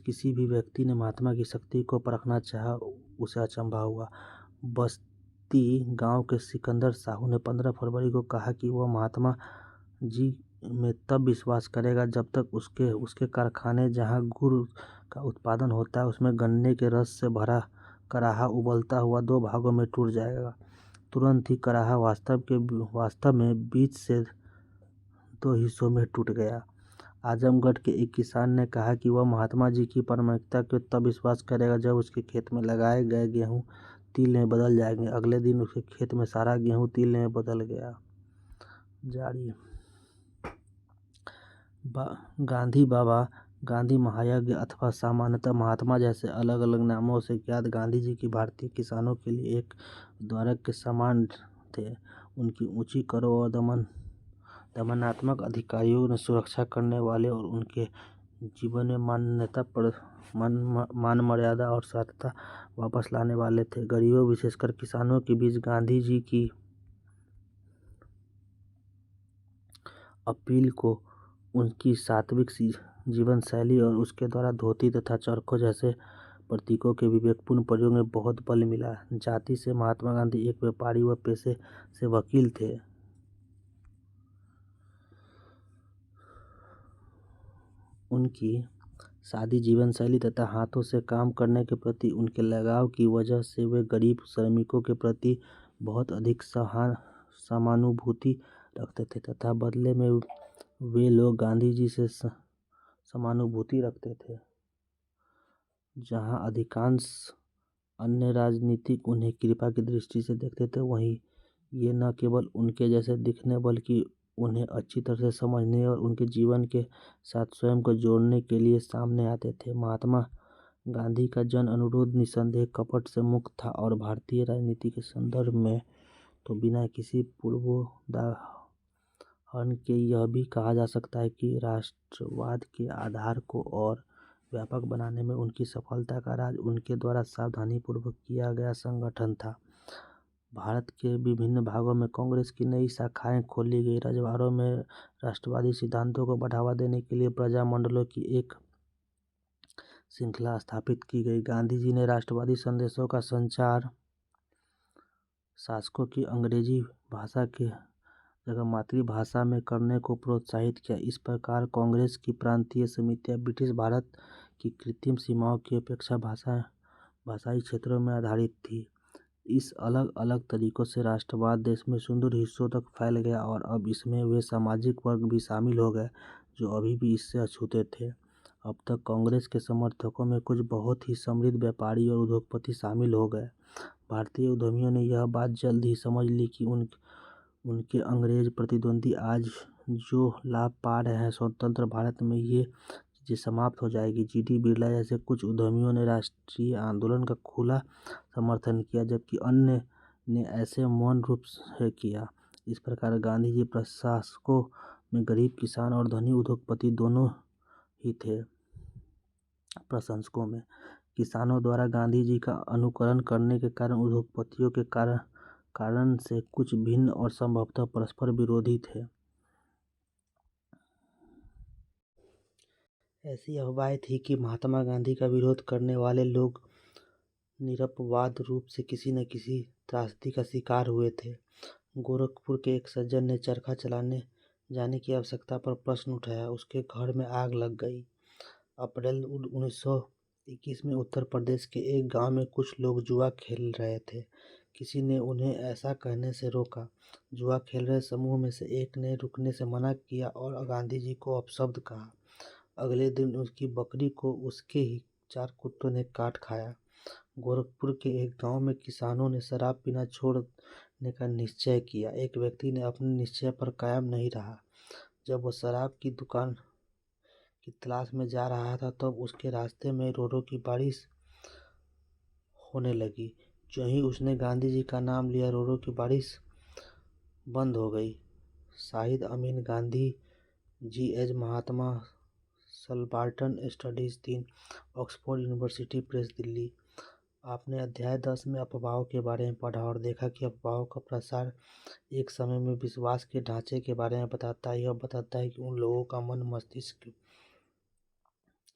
किसी भी व्यक्ति ने महात्मा की शक्ति को परखना चाहा उसे अचंभा हुआ। बस्ती गांव के सिकंदर साहू ने 15 फरवरी को कहा कि वह महात्मा जी में तब विश्वास करेगा जब तक उसके कारखाने जहां गुड़ का उत्पादन होता है उसमें गन्ने के रस से भरा कराहा उबलता हुआ 2 भागों में टूट जाएगा। तुरंत ही कराहा वास्तव में बीच से 2 हिस्सों में टूट गया। आजमगढ़ के एक किसान ने कहा कि वह महात्मा जी की प्रामाणिकता को तब विश्वास करेगा जब उसके खेत में लगाए गए गेहूं तिल में बदल जाएंगे। अगले दिन उसके खेत में सारा गेहूं तिल में बदल गया। जारी गांधी बाबा, गांधी महायज्ञ अथवा सामान्यतः महात्मा जैसे अलग अलग नामों से ज्ञात गांधी जी की भारतीय किसानों के लिए एक उद्धारक के समान थे। उनकी ऊंची करों और दमनात्मक अधिकारियों ने सुरक्षा करने वाले और उनके जीवन में मान मर्यादा और सत्यता वापस लाने वाले थे। गरीबों विशेषकर किसानों के बीच गांधी जी की अपील को उनकी सात्विक जीवन शैली और उसके द्वारा धोती तथा चरखों जैसे प्रतीकों के विवेकपूर्ण प्रयोग में बहुत बल मिला। जाति से महात्मा गांधी एक व्यापारी व पेशे से वकील थे। उनकी सादी जीवन शैली तथा हाथों से काम करने के प्रति उनके लगाव की वजह से वे गरीब श्रमिकों के प्रति बहुत अधिक समानुभूति रखते थे तथा बदले में वे लोग गांधी जी से समानुभूति रखते थे। जहां अधिकांश अन्य राजनीतिक उन्हें कृपा की दृष्टि से देखते थे, वहीं ये न केवल उनके जैसे दिखने बल्कि उन्हें अच्छी तरह से समझने और उनके जीवन के साथ स्वयं को जोड़ने के लिए सामने आते थे। महात्मा गांधी का जन अनुरोध निसंदेह कपट से मुक्त था और भारतीय राजनीति के संदर्भ में तो बिना किसी पूर्वोदाहरण के यह भी कहा जा सकता है कि राष्ट्रवाद के आधार को और व्यापक बनाने में उनकी सफलता का राज उनके द्वारा सावधानीपूर्वक किया गया संगठन था। भारत के विभिन्न भागों में कांग्रेस की नई शाखाएं खोली गई। रजवाड़ों में राष्ट्रवादी सिद्धांतों को बढ़ावा देने के लिए प्रजा मंडलों की एक श्रृंखला स्थापित की गई। गांधी जी ने राष्ट्रवादी संदेशों का संचार शासकों की अंग्रेजी भाषा के जगह मातृभाषा में करने को प्रोत्साहित किया। इस प्रकार कांग्रेस की प्रांतीय समितियां ब्रिटिश भारत की कृत्रिम सीमाओं की अपेक्षा भाषाई क्षेत्रों में आधारित थी। इस अलग अलग तरीकों से राष्ट्रवाद देश में सुदूर हिस्सों तक फैल गया और अब इसमें वे सामाजिक वर्ग भी शामिल हो गए जो अभी भी इससे अछूते थे। अब तक कांग्रेस के समर्थकों में कुछ बहुत ही समृद्ध व्यापारी और उद्योगपति शामिल हो गए। भारतीय उद्यमियों ने यह बात जल्द ही समझ ली कि उनके अंग्रेज प्रतिद्वंदी आज जो लाभ पा रहे हैं स्वतंत्र भारत में, ये चीज़ें समाप्त हो जाएगी। जी.डी. बिरला जैसे कुछ उद्यमियों ने राष्ट्रीय आंदोलन का खुला समर्थन किया, जबकि अन्य ने ऐसे मौन रूप से किया। इस प्रकार गांधी जी प्रशासकों में गरीब किसान और धनी उद्योगपति दोनों ही थे। प्रशंसकों में किसानों द्वारा गांधी जी का अनुकरण करने के कारण उद्योगपतियों के कारण से कुछ भिन्न और संभवतः परस्पर विरोधी थे। ऐसी अफवाहें थी कि महात्मा गांधी का विरोध करने वाले लोग निरपवाद रूप से किसी न किसी त्रासदी का शिकार हुए थे। गोरखपुर के एक सज्जन ने चरखा चलाने जाने की आवश्यकता पर प्रश्न उठाया। उसके घर में आग लग गई। अप्रैल 1921 में उत्तर प्रदेश के एक गांव में कुछ लोग जुआ खेल रहे थे। किसी ने उन्हें ऐसा कहने से रोका। जुआ खेल रहे समूह में से एक ने रुकने से मना किया और गांधी जी को अपशब्द कहा। अगले दिन उसकी बकरी को उसके ही 4 कुत्तों ने काट खाया। गोरखपुर के एक गांव में किसानों ने शराब पीना छोड़ने का निश्चय किया। एक व्यक्ति ने अपने निश्चय पर कायम नहीं रहा। जब वो शराब की दुकान की तलाश में जा रहा था तब उसके रास्ते में रोरों की बारिश होने लगी। जो ही उसने गांधी जी का नाम लिया, रोरों की बारिश बंद हो गई। Shahid Amin, Gandhi ji as Mahatma, Subaltern Studies 3, Oxford University Press, Delhi. आपने अध्याय 10 में अफवाहों के बारे में पढ़ा और देखा कि अफवाहों का प्रसार एक समय में विश्वास के ढांचे के बारे में बताता है। यह बताता है कि उन लोगों का मन मस्तिष्क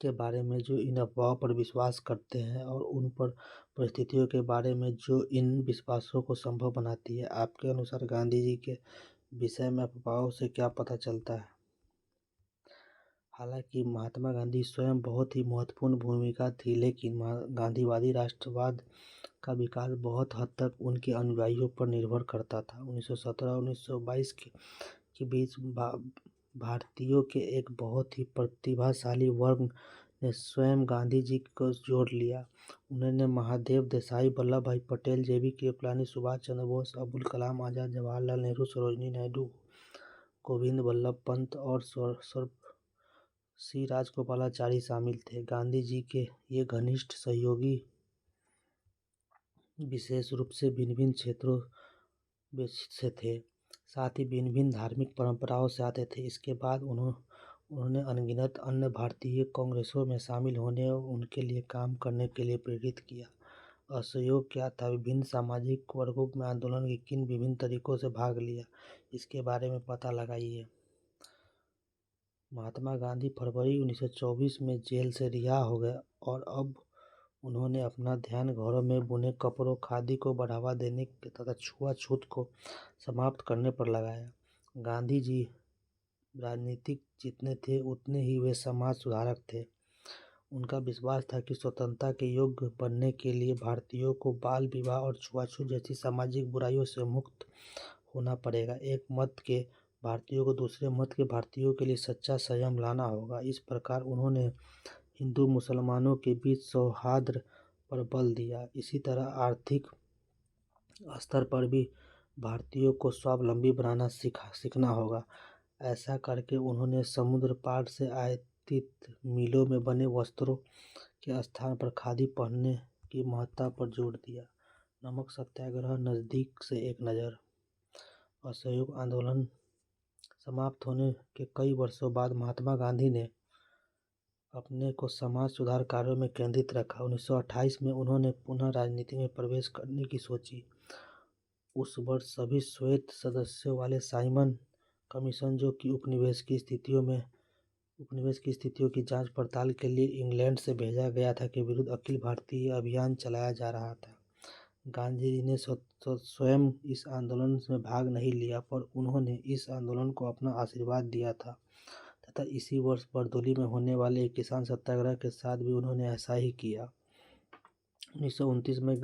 के बारे में जो इन अफवाहों पर विश्वास करते हैं और उन पर परिस्थितियों के बारे में जो इन विश्वासों को संभव बनाती है। आपके अनुसार गांधी जी के विषय में अफवाहों से क्या पता चलता है? हालांकि महात्मा गांधी स्वयं बहुत ही महत्वपूर्ण भूमिका थी, लेकिन गांधीवादी राष्ट्रवाद का विकास बहुत हद तक उनके अनुयायियों पर निर्भर करता था। 1917-1922 के बीच भारतीयों के एक बहुत ही प्रतिभाशाली वर्ग ने स्वयं गांधी जी को जोड़ लिया। उन्होंने महादेव देसाई, वल्लभ भाई पटेल, जे.बी. कृपलानी, सुभाष चंद्र बोस, अबुल कलाम आजाद, जवाहरलाल नेहरू, सरोजिनी नायडू, गोविंद वल्लभ पंत और सी राजगोपालाचारी शामिल थे। गांधी जी के ये घनिष्ठ सहयोगी विशेष रूप से भिन्न भिन्न क्षेत्रों से थे, साथ ही भिन्न भिन्न धार्मिक परंपराओं से आते थे। इसके बाद उन्होंने अनगिनत अन्य भारतीय कांग्रेसों में शामिल होने और उनके लिए काम करने के लिए प्रेरित किया। असहयोग क्या था? विभिन्न सामाजिक वर्गों में आंदोलन के किन विभिन्न तरीकों से भाग लिया, इसके बारे में पता लगाइए। महात्मा गांधी फरवरी 1924 में जेल से रिहा हो गए और अब उन्होंने अपना ध्यान घरों में बुने कपड़ों, खादी को बढ़ावा देने तथा छुआछूत को समाप्त करने पर लगाया। गांधी जी राजनीतिक जितने थे उतने ही वे समाज सुधारक थे। उनका विश्वास था कि स्वतंत्रता के योग्य बनने के लिए भारतीयों को बाल विवाह और छुआछूत जैसी सामाजिक बुराइयों से मुक्त होना पड़ेगा। एक मत के भारतीयों को दूसरे मत के भारतीयों के लिए सच्चा संयम लाना होगा। इस प्रकार उन्होंने हिंदू मुसलमानों के बीच सौहार्द पर बल दिया। इसी तरह आर्थिक स्तर पर भी भारतीयों को स्वावलंबी बनाना सीखना होगा। ऐसा करके उन्होंने समुद्र पार से आयातित मिलों में बने वस्त्रों के स्थान पर खादी पहनने की महत्ता पर जोर दिया। नमक सत्याग्रह, नज़दीक से एक नज़र। असहयोग आंदोलन समाप्त होने के कई वर्षों बाद महात्मा गांधी ने अपने को समाज सुधार कार्यों में केंद्रित रखा। 1928 में उन्होंने पुनः राजनीति में प्रवेश करने की सोची। उस वर्ष सभी श्वेत सदस्यों वाले साइमन कमीशन, जो कि उपनिवेश की स्थितियों की जांच पड़ताल के लिए इंग्लैंड से भेजा गया था, के विरुद्ध अखिल भारतीय अभियान चलाया जा रहा था। गांधी जी ने स्वयं इस आंदोलन में भाग नहीं लिया, पर उन्होंने इस आंदोलन को अपना आशीर्वाद दिया था तथा इसी वर्ष बरदौली में होने वाले एक किसान सत्याग्रह के साथ भी उन्होंने ऐसा ही किया। 1929 में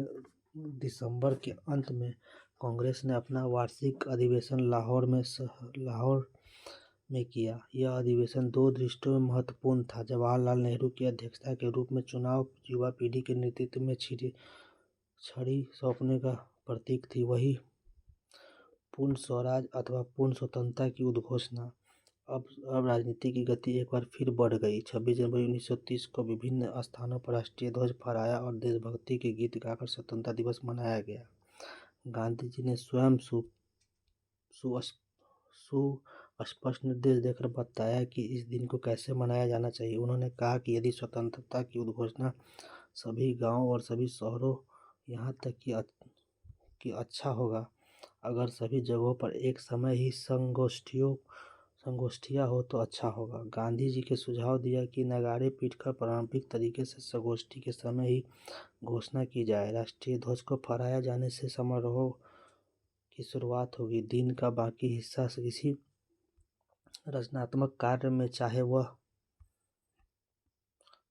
दिसंबर के अंत में कांग्रेस ने अपना वार्षिक अधिवेशन लाहौर में किया। यह अधिवेशन दो दृष्टियों में महत्वपूर्ण था। जवाहरलाल नेहरू की अध्यक्षता के रूप में चुनाव युवा पीढ़ी के नेतृत्व में छड़ी सौंपने का प्रतीक थी, वही पूर्ण स्वराज अथवा पूर्ण स्वतंत्रता की उद्घोषणा। अब राजनीति की गति एक बार फिर बढ़ गई। 26 जनवरी 1930 को विभिन्न स्थानों पर राष्ट्रीय ध्वज फहराया और देशभक्ति के गीत गाकर स्वतंत्रता दिवस मनाया गया। गांधी जी ने स्वयं सुस्पष्ट निर्देश देकर बताया कि इस दिन को कैसे मनाया जाना चाहिए। उन्होंने कहा कि यदि स्वतंत्रता की उद्घोषणा सभी गांवों और सभी शहरों, यहाँ तक कि अच्छा होगा अगर सभी जगहों पर एक समय ही संगोष्ठियाँ हो तो अच्छा होगा। गांधी जी के सुझाव दिया कि नगाड़े पीटकर पारंपरिक तरीके से संगोष्ठी के समय ही घोषणा की जाए। राष्ट्रीय ध्वज को फहराया जाने से समारोह की शुरुआत होगी। दिन का बाकी हिस्सा किसी रचनात्मक कार्य में, चाहे वह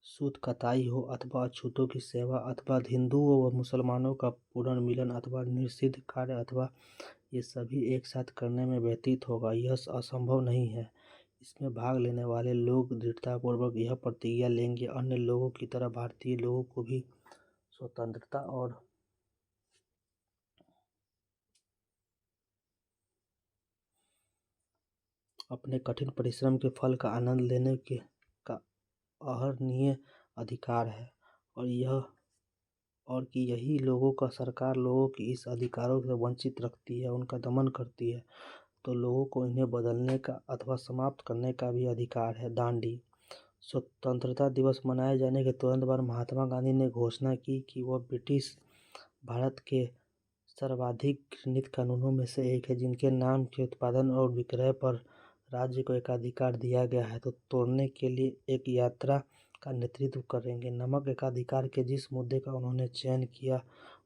सूत कताई हो अथवा अछूतों की सेवा अथवा हिंदुओं व मुसलमानों का पुनर्मिलन अथवा निषिद्ध कार्य अथवा ये सभी एक साथ करने में व्यतीत होगा, यह असंभव नहीं है। इसमें भाग लेने वाले लोग दृढ़तापूर्वक यह प्रतिज्ञा लेंगे अन्य लोगों की तरह भारतीय लोगों को भी स्वतंत्रता और अपने कठिन परिश्रम के फल का आनंद लेने का अहर्निश अधिकार है, और कि यही लोगों का सरकार लोगों की इस अधिकारों से वंचित रखती है, उनका दमन करती है, तो लोगों को इन्हें बदलने का अथवा समाप्त करने का भी अधिकार है। दांडी। स्वतंत्रता दिवस मनाए जाने के तुरंत बाद महात्मा गांधी ने घोषणा की कि वह ब्रिटिश भारत के सर्वाधिक घृणित कानूनों में से एक है, जिनके नाम के उत्पादन और विक्रय पर राज्य को एकाधिकार दिया गया है, तो तोड़ने के लिए एक यात्रा का नेतृत्व करेंगे। नमक एकाधिकार के जिस मुद्दे का उन्होंने चयन किया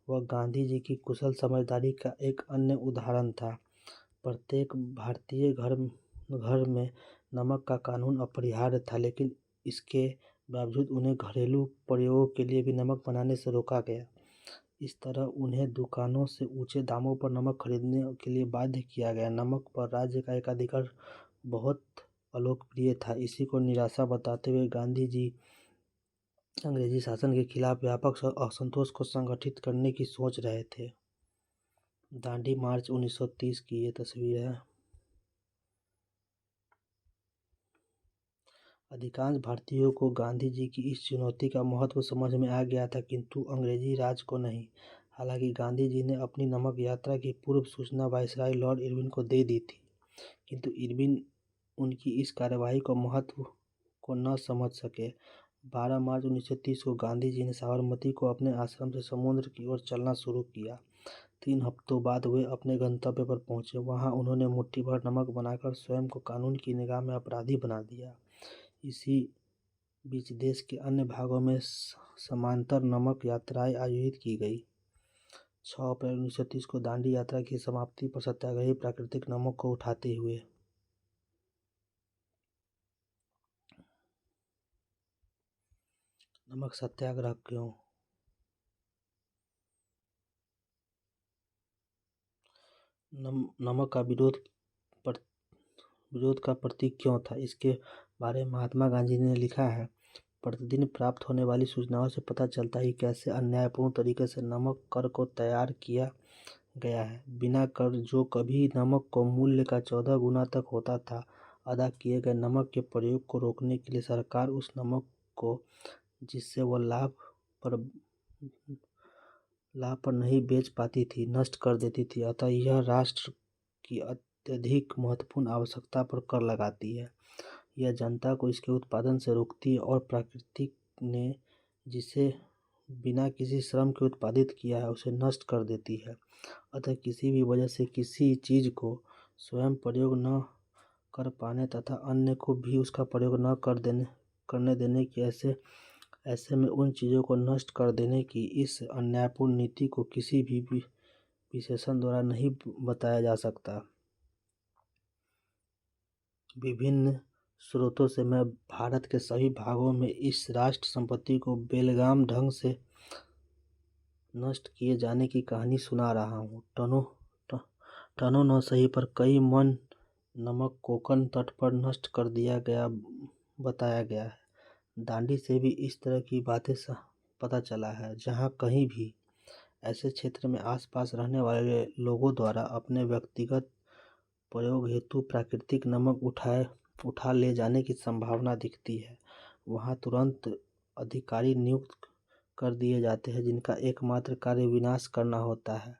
वह गांधी जी की कुशल समझदारी का एक अन्य उदाहरण था। प्रत्येक भारतीय घर में नमक का कानून अपरिहार्य था, लेकिन इसके बावजूद उन्हें घरेलू प्रयोगों के लिए भी नमक बनाने से रोका गया। इस तरह उन्हें दुकानों से ऊंचे दामों पर नमक खरीदने के लिए बाध्य किया गया। नमक पर राज्य का एकाधिकार बहुत अलोकप्रिय था। इसी को निराशा बताते हुए गांधी जी अंग्रेजी शासन के खिलाफ व्यापक असंतोष को संगठित करने की सोच रहे थे। दांडी मार्च 1930 की ये तस्वीर है। अधिकांश भारतीयों को गांधी जी की इस चुनौती का महत्व समझ में आ गया था, किंतु अंग्रेजी राज को नहीं। हालांकि गांधी जी ने अपनी नमक यात्रा की पूर्व सूचना वायसराय लॉर्ड इरविन को दे दी थी, किंतु इरविन उनकी इस कार्यवाही को महत्व को न समझ सके। 12 मार्च 1930 को गांधी जी ने साबरमती को अपने आश्रम से समुद्र की ओर चलना शुरू किया। 3 हफ्तों बाद वे अपने गंतव्य पर पहुंचे। वहां उन्होंने मुट्ठी भर नमक बनाकर स्वयं को कानून की निगाह में अपराधी बना दिया। इसी बीच देश के अन्य भागों में समांतर नमक यात्राएं आयोजित की गई। 6 अप्रैल 1930 को दांडी यात्रा की समाप्ति पर सत्याग्रही प्राकृतिक नमक को उठाते हुए नमक सत्याग्रह क्यों? नमक का विरोध का प्रतीक क्यों था? इसके बारे में महात्मा गांधी ने लिखा है, प्रतिदिन प्राप्त होने वाली सूचनाओं से पता चलता है कि कैसे अन्यायपूर्ण तरीके से नमक कर को तैयार किया गया है। बिना कर जो कभी नमक को मूल्य का 14 गुना तक होता था अदा किए गए नमक के प्रयोग को रोकने के लिए सरकार उस नमक को जिससे वह लाभ पर नहीं बेच पाती थी नष्ट कर देती थी। अतः यह राष्ट्र की अत्यधिक महत्वपूर्ण आवश्यकता पर कर लगाती है। यह जनता को इसके उत्पादन से रोकती है और प्रकृति ने जिसे बिना किसी श्रम के उत्पादित किया है उसे नष्ट कर देती है। अतः किसी भी वजह से किसी चीज़ को स्वयं प्रयोग न कर पाने तथा अन्य को भी उसका प्रयोग न करने देने की ऐसे में उन चीज़ों को नष्ट कर देने की इस अन्यायपूर्ण नीति को किसी भी विशेषण द्वारा नहीं बताया जा सकता। विभिन्न स्रोतों से मैं भारत के सभी भागों में इस राष्ट्र संपत्ति को बेलगाम ढंग से नष्ट किए जाने की कहानी सुना रहा हूँ। टनों न सही पर कई मन नमक कोकन तट पर नष्ट कर दिया गया बताया गया है। दांडी से भी इस तरह की बातें पता चला है, जहाँ कहीं भी ऐसे क्षेत्र में आसपास रहने वाले लोगों द्वारा अपने व्यक्तिगत प्रयोग हेतु प्राकृतिक नमक उठा ले जाने की संभावना दिखती है, वहाँ तुरंत अधिकारी नियुक्त कर दिए जाते हैं जिनका एकमात्र कार्य विनाश करना होता है।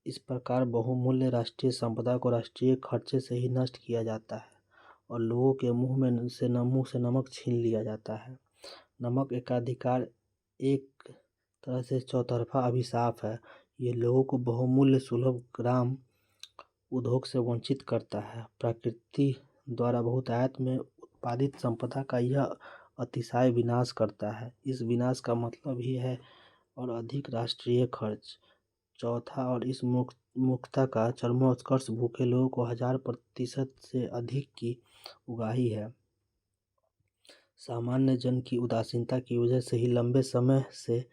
इस प्रकार बहुमूल्य राष्ट्रीय संपदा को राष्ट्रीय खर्चे से ही नष्ट किया जाता है और लोगों के मुंह से नमक छीन लिया जाता है। नमक एकाधिकार एक तरह से चौतरफा अभिशाप है। ये लोगों को बहुमूल्य सुलभ ग्राम उद्योग से वंचित करता है। प्रकृति द्वारा बहुतायत में उत्पादित संपदा का यह अतिशय विनाश करता है। इस विनाश का मतलब ही है और अधिक राष्ट्रीय खर्च। चौथा और इस मुक्तता का चरमोत्कर्ष भूखे लोगों को 1000% से अधिक की उगाही है। सामान्य जन की उदासीनता की वजह से ही लंबे समय से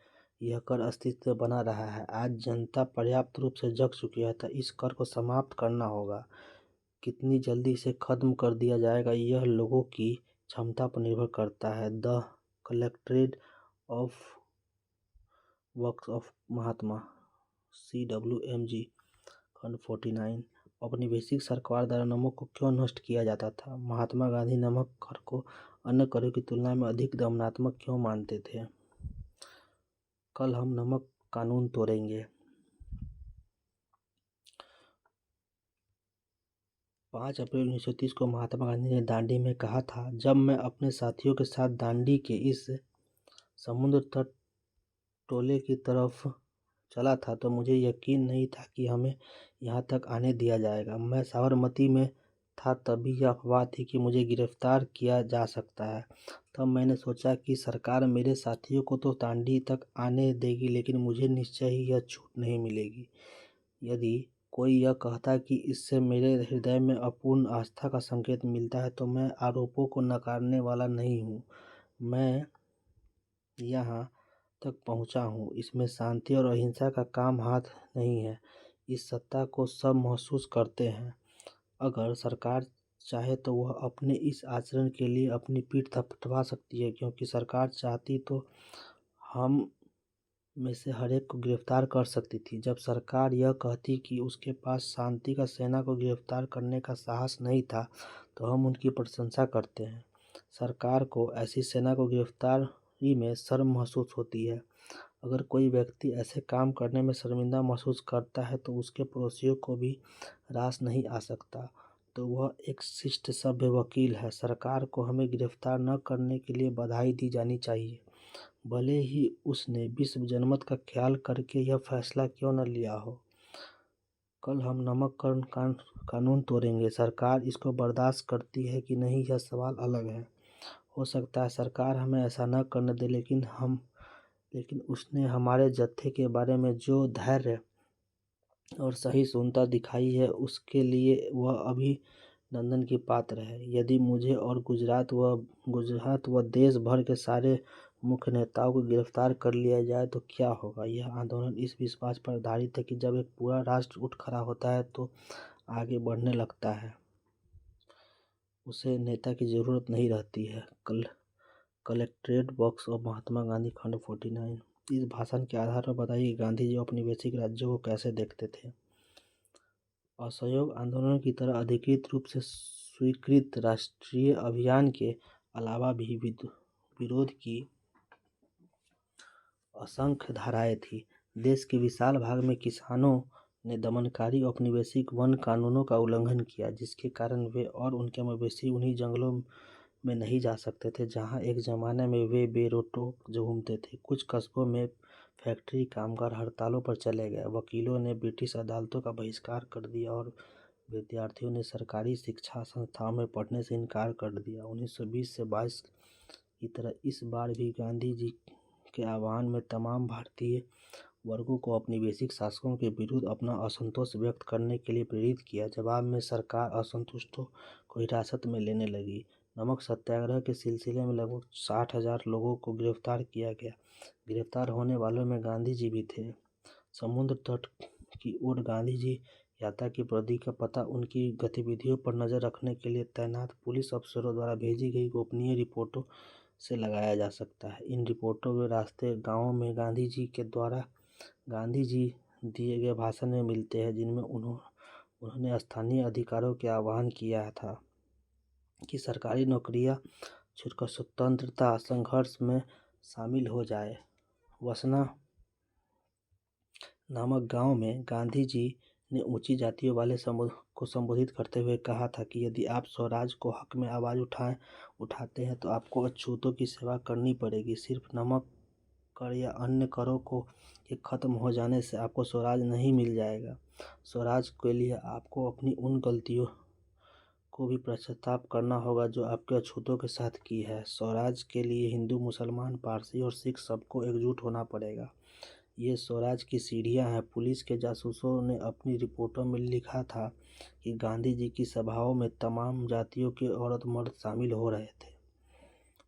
यह कर अस्तित्व बना रहा है। आज जनता पर्याप्त रूप से जग चुकी है, तो इस कर को समाप्त करना होगा। कितनी जल्दी इसे खत्म कर दिया जाएगा यह लोगों की क्षमता पर निर्भर करता है। The collectorate of works of Mahatma CWMG खंड 49। औपनिवेशिक सरकार द्वारा नमक को क्यों नष्ट किया जाता था? महात्मा गांधी नमक कर को अन्य करों की तुलना में अधिक दमनात्मक क्यों मानते थे? कल हम नमक कानून तोड़ेंगे। 5 अप्रैल 1930 को महात्मा गांधी ने दांडी में कहा था, जब मैं अपने साथियों के साथ दांडी के इस समुद्र तट टोले की तरफ चला था तो मुझे यकीन नहीं था कि हमें यहाँ तक आने दिया जाएगा। मैं साबरमती में था तभी यह अफवाह थी कि मुझे गिरफ्तार किया जा सकता है। तब मैंने सोचा कि सरकार मेरे साथियों को तो दांडी तक आने देगी, लेकिन मुझे निश्चय ही यह छूट नहीं मिलेगी। यदि कोई यह कहता कि इससे मेरे हृदय में अपूर्ण आस्था का संकेत मिलता है तो मैं आरोपों को नकारने वाला नहीं हूँ। मैं यहाँ तक पहुँचा हूँ, इसमें शांति और अहिंसा का काम हाथ नहीं है। इस सत्ता को सब महसूस करते हैं। अगर सरकार चाहे तो वह अपने इस आचरण के लिए अपनी पीठ थपथपा सकती है, क्योंकि सरकार चाहती तो हम में से हर एक को गिरफ्तार कर सकती थी। जब सरकार यह कहती कि उसके पास शांति का सेना को गिरफ्तार करने का साहस नहीं था, तो हम उनकी प्रशंसा करते हैं। सरकार को ऐसी सेना को गिरफ्तारी में शर्म महसूस होती है। अगर कोई व्यक्ति ऐसे काम करने में शर्मिंदा महसूस करता है तो उसके पड़ोसियों को भी रास नहीं आ सकता, तो वह एक शिष्ट सभ्य वकील है। सरकार को हमें गिरफ्तार न करने के लिए बधाई दी जानी चाहिए, भले ही उसने विश्व जनमत का ख्याल करके यह फैसला क्यों न लिया हो। कल हम नमक कानून तोड़ेंगे। सरकार इसको बर्दाश्त करती है कि नहीं, यह सवाल अलग है। हो सकता है सरकार हमें ऐसा न करने दे, लेकिन उसने हमारे जत्थे के बारे में जो धैर्य और सहिष्णुता दिखाई है उसके लिए वह अभिनंदन की पात्र है। यदि मुझे और गुजरात व देश भर के सारे मुख्य नेताओं को गिरफ्तार कर लिया जाए तो क्या होगा? यह आंदोलन इस विश्वास पर आधारित है कि जब एक पूरा राष्ट्र उठ खड़ा होता है तो आगे बढ़ने लगता है, उसे नेता की जरूरत नहीं रहती है। Collectorate box of Mahatma Gandhi खंड 49। इस भाषण के आधार पर बताइए कि गांधी जी औपनिवेशिक राज्यों को कैसे देखते थे। असहयोग आंदोलन की तरह अधिकृत रूप से स्वीकृत राष्ट्रीय अभियान के अलावा भी विरोध की असंख्य धाराएं थी। देश के विशाल भाग में किसानों ने दमनकारी औपनिवेशिक वन कानूनों का उल्लंघन किया, जिसके कारण वे और उनके मवेशी उन्हीं जंगलों में नहीं जा सकते थे जहां एक जमाने में वे बेरोक घूमते थे। कुछ कस्बों में फैक्ट्री कामगार हड़तालों पर चले गए। वकीलों ने ब्रिटिश अदालतों का बहिष्कार कर दिया और विद्यार्थियों ने सरकारी शिक्षा संस्थाओं में पढ़ने से इनकार कर दिया। 1920 से 22 की तरह इस बार भी गांधी जी के आह्वान में तमाम भारतीय वर्गों को औपनिवेशिक शासकों के विरुद्ध अपना असंतोष व्यक्त करने के लिए प्रेरित किया। जवाब में सरकार असंतुष्टों को हिरासत में लेने लगी। नमक सत्याग्रह के सिलसिले में लगभग 60,000 लोगों को गिरफ्तार किया गया। गिरफ्तार होने वालों में गांधी जी भी थे। समुद्र तट की ओर गांधी जी यात्रा की प्रवृत्ति का पता उनकी गतिविधियों पर नजर रखने के लिए तैनात पुलिस अफसरों द्वारा भेजी गई गोपनीय रिपोर्टों से लगाया जा सकता है। इन रिपोर्टों के रास्ते गाँवों में गांधी जी के द्वारा गांधी जी दिए गए भाषण में मिलते हैं, जिनमें उन्होंने स्थानीय अधिकारों के आह्वान किया था कि सरकारी नौकरियां छोड़कर स्वतंत्रता संघर्ष में शामिल हो जाए। वसना नामक गांव में गांधी जी ने ऊंची जातियों वाले को संबोधित करते हुए कहा था कि यदि आप स्वराज को हक में आवाज़ उठाते हैं तो आपको अछूतों की सेवा करनी पड़ेगी। सिर्फ नमक कर या अन्य करों के खत्म हो जाने से आपको स्वराज नहीं मिल जाएगा। स्वराज के लिए आपको अपनी उन गलतियों को भी पश्चाताप करना होगा जो आपके अछूतों के साथ की है। स्वराज के लिए हिंदू, मुसलमान, पारसी और सिख सबको एकजुट होना पड़ेगा। ये स्वराज की सीढ़ियां हैं। पुलिस के जासूसों ने अपनी रिपोर्टों में लिखा था कि गांधी जी की सभाओं में तमाम जातियों के औरत मर्द शामिल हो रहे थे।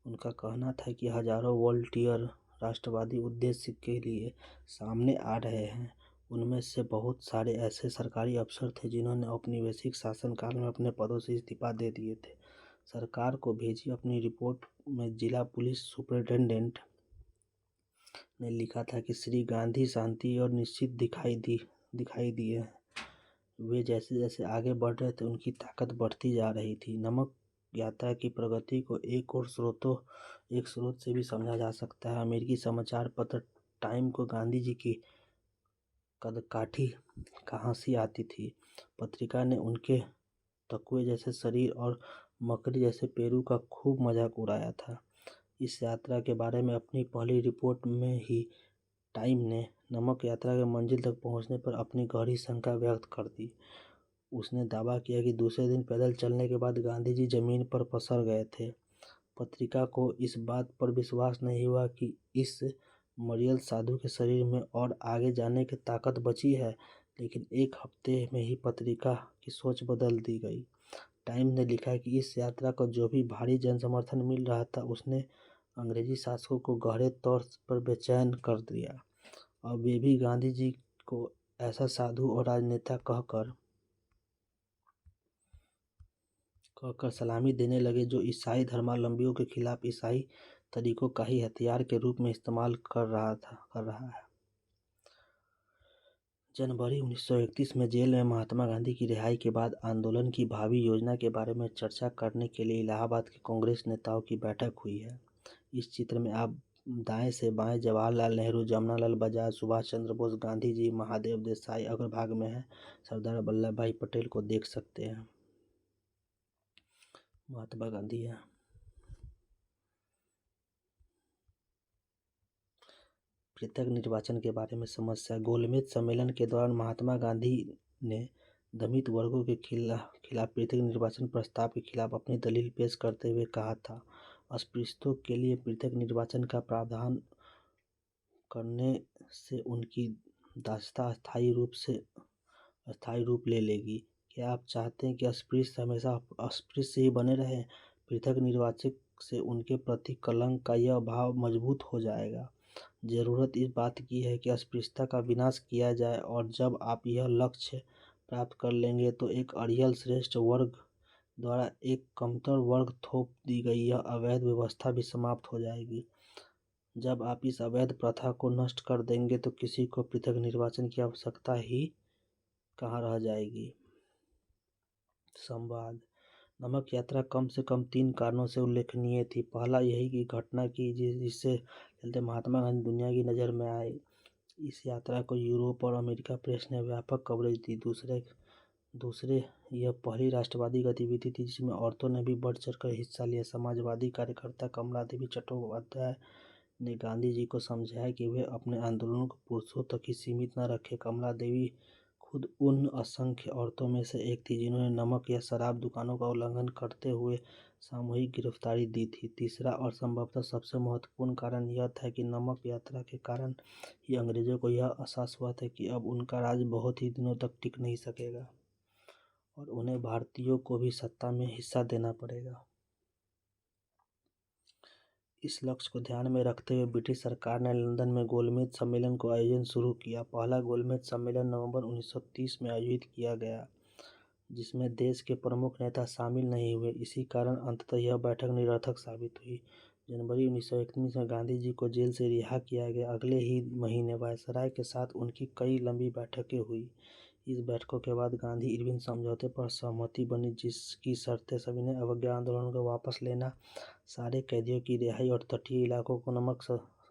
उनका कहना था कि हजारों वॉलंटियर राष्ट्रवादी उद्देश्य के लिए सामने आ रहे हैं। उनमें से बहुत सारे ऐसे सरकारी अफसर थे जिन्होंने औपनिवेशिक शासनकाल में अपने पदों से इस्तीफा दे दिए थे। सरकार को भेजी अपनी रिपोर्ट में जिला पुलिस सुपरिटेंडेंट ने लिखा था कि श्री गांधी शांति और निश्चित दिखाई दिए हैं। वे जैसे जैसे आगे बढ़ रहे थे उनकी ताकत बढ़ती जा रही थी। नमक यात्रा की प्रगति को एक स्रोत से भी समझा जा सकता है। अमेरिकी समाचार पत्र टाइम को गांधी जी की कदकाठी का हंसी आती थी। पत्रिका ने उनके तकुए जैसे शरीर और मकड़ी जैसे पैरों का खूब मजाक उड़ाया था। इस यात्रा के बारे में अपनी पहली रिपोर्ट में ही टाइम ने नमक यात्रा के मंजिल तक पहुंचने पर अपनी गहरी शंका व्यक्त कर दी। उसने दावा किया कि दूसरे दिन पैदल चलने के बाद गांधी जी जमीन पर पसर गए थे। पत्रिका को इस बात पर विश्वास नहीं हुआ कि इस मरियल साधु के शरीर में और आगे जाने की ताकत बची है, लेकिन एक हफ्ते में ही पत्रिका की सोच बदल दी गई। टाइम ने लिखा कि इस यात्रा को जो भी भारी जन समर्थन मिल रहा था उसने अंग्रेजी शासकों को गहरे तौर पर बेचैन कर दिया और वे भी गांधी जी को ऐसा साधु और राजनेता कहकर सलामी देने लगे जो ईसाई धर्मावलंबियों के खिलाफ ईसाई तरीकों का ही हथियार के रूप में इस्तेमाल कर रहा है। जनवरी 1931 में जेल में महात्मा गांधी की रिहाई के बाद आंदोलन की भावी योजना के बारे में चर्चा करने के लिए इलाहाबाद के कांग्रेस नेताओं की बैठक हुई है। इस चित्र में आप दाएं से बाएं जवाहरलाल नेहरू, जमनालाल बजाज, सुभाष चंद्र बोस, गांधी जी, महादेव देसाई अग्रभाग में है, सरदार वल्लभ भाई पटेल को देख सकते हैं। महात्मा गांधी है। पृथक निर्वाचन के बारे में समस्या। गोलमेज सम्मेलन के दौरान महात्मा गांधी ने दमित वर्गों के खिलाफ पृथक निर्वाचन प्रस्ताव के खिलाफ अपनी दलील पेश करते हुए कहा था, अस्पृश्यों के लिए पृथक निर्वाचन का प्रावधान करने से उनकी दास्ता अस्थायी रूप ले लेगी। क्या आप चाहते हैं कि अस्पृश्य हमेशा अस्पृश्य ही बने रहें? पृथक निर्वाचन से उनके प्रति कलंक का यह भाव मजबूत हो जाएगा। जरूरत इस बात की है कि अस्पृश्यता का विनाश किया जाए और जब आप यह लक्ष्य प्राप्त कर लेंगे तो एक अड़ियल श्रेष्ठ वर्ग द्वारा एक कमतर वर्ग थोप दी गई यह अवैध व्यवस्था भी समाप्त हो जाएगी। जब आप इस अवैध प्रथा को नष्ट कर देंगे तो किसी को पृथक निर्वाचन की आवश्यकता ही कहाँ रह जाएगी। संवाद। नमक यात्रा कम से कम 3 कारणों से उल्लेखनीय थी। पहला यही की घटना की जिससे चलते महात्मा गांधी दुनिया की नज़र में आए। इस यात्रा को यूरोप और अमेरिका प्रेस ने व्यापक कवरेज दी। दूसरे यह पहली राष्ट्रवादी गतिविधि थी जिसमें औरतों ने भी बढ़ चढ़कर हिस्सा लिया। समाजवादी कार्यकर्ता कमला देवी चट्टोपाध्याय ने गांधी जी को समझाया कि वे अपने आंदोलन को पुरुषों तक ही सीमित न रखें। कमला देवी खुद उन असंख्य औरतों में से एक थी जिन्होंने नमक या शराब दुकानों का उल्लंघन करते हुए सामूहिक गिरफ्तारी दी थी। तीसरा और संभवतः सबसे महत्वपूर्ण कारण यह था कि नमक यात्रा के कारण ही अंग्रेजों को यह एहसास हुआ था कि अब उनका राज बहुत ही दिनों तक टिक नहीं सकेगा और उन्हें भारतीयों को भी सत्ता में हिस्सा देना पड़ेगा। इस लक्ष्य को ध्यान में रखते हुए ब्रिटिश सरकार ने लंदन में गोलमेज सम्मेलन को आयोजन शुरू किया। पहला गोलमेज सम्मेलन नवंबर 1930 में आयोजित किया गया, जिसमें देश के प्रमुख नेता शामिल नहीं हुए। इसी कारण अंततः यह बैठक निरर्थक साबित हुई। जनवरी 1931 में गांधी जी को जेल से रिहा किया गया। अगले ही महीने वायसराय के साथ उनकी कई लंबी बैठकें हुई। इस बैठकों के बाद गांधी इरविन समझौते पर सहमति बनी, जिसकी शर्तें सविनय अवज्ञा आंदोलन को वापस लेना, सारे कैदियों की रिहाई और तटीय इलाकों को नमक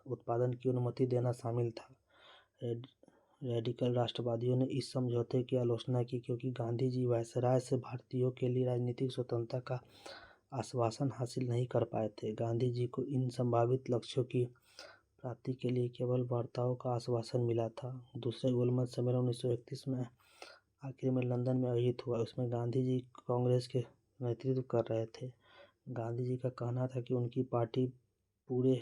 उत्पादन की अनुमति देना शामिल था। रेडिकल राष्ट्रवादियों ने इस समझौते की आलोचना की क्योंकि गांधी जी वायसराय से भारतीयों के लिए राजनीतिक स्वतंत्रता का आश्वासन हासिल नहीं कर पाए थे। गांधी जी को इन संभावित लक्ष्यों की प्राप्ति के लिए केवल वार्ताओं का आश्वासन मिला था। दूसरे गोलमेज सम्मेलन 1931 में आखिर में लंदन में आयोजित हुआ। उसमें गांधी जी कांग्रेस के नेतृत्व कर रहे थे। गांधी जी का कहना था कि उनकी पार्टी पूरे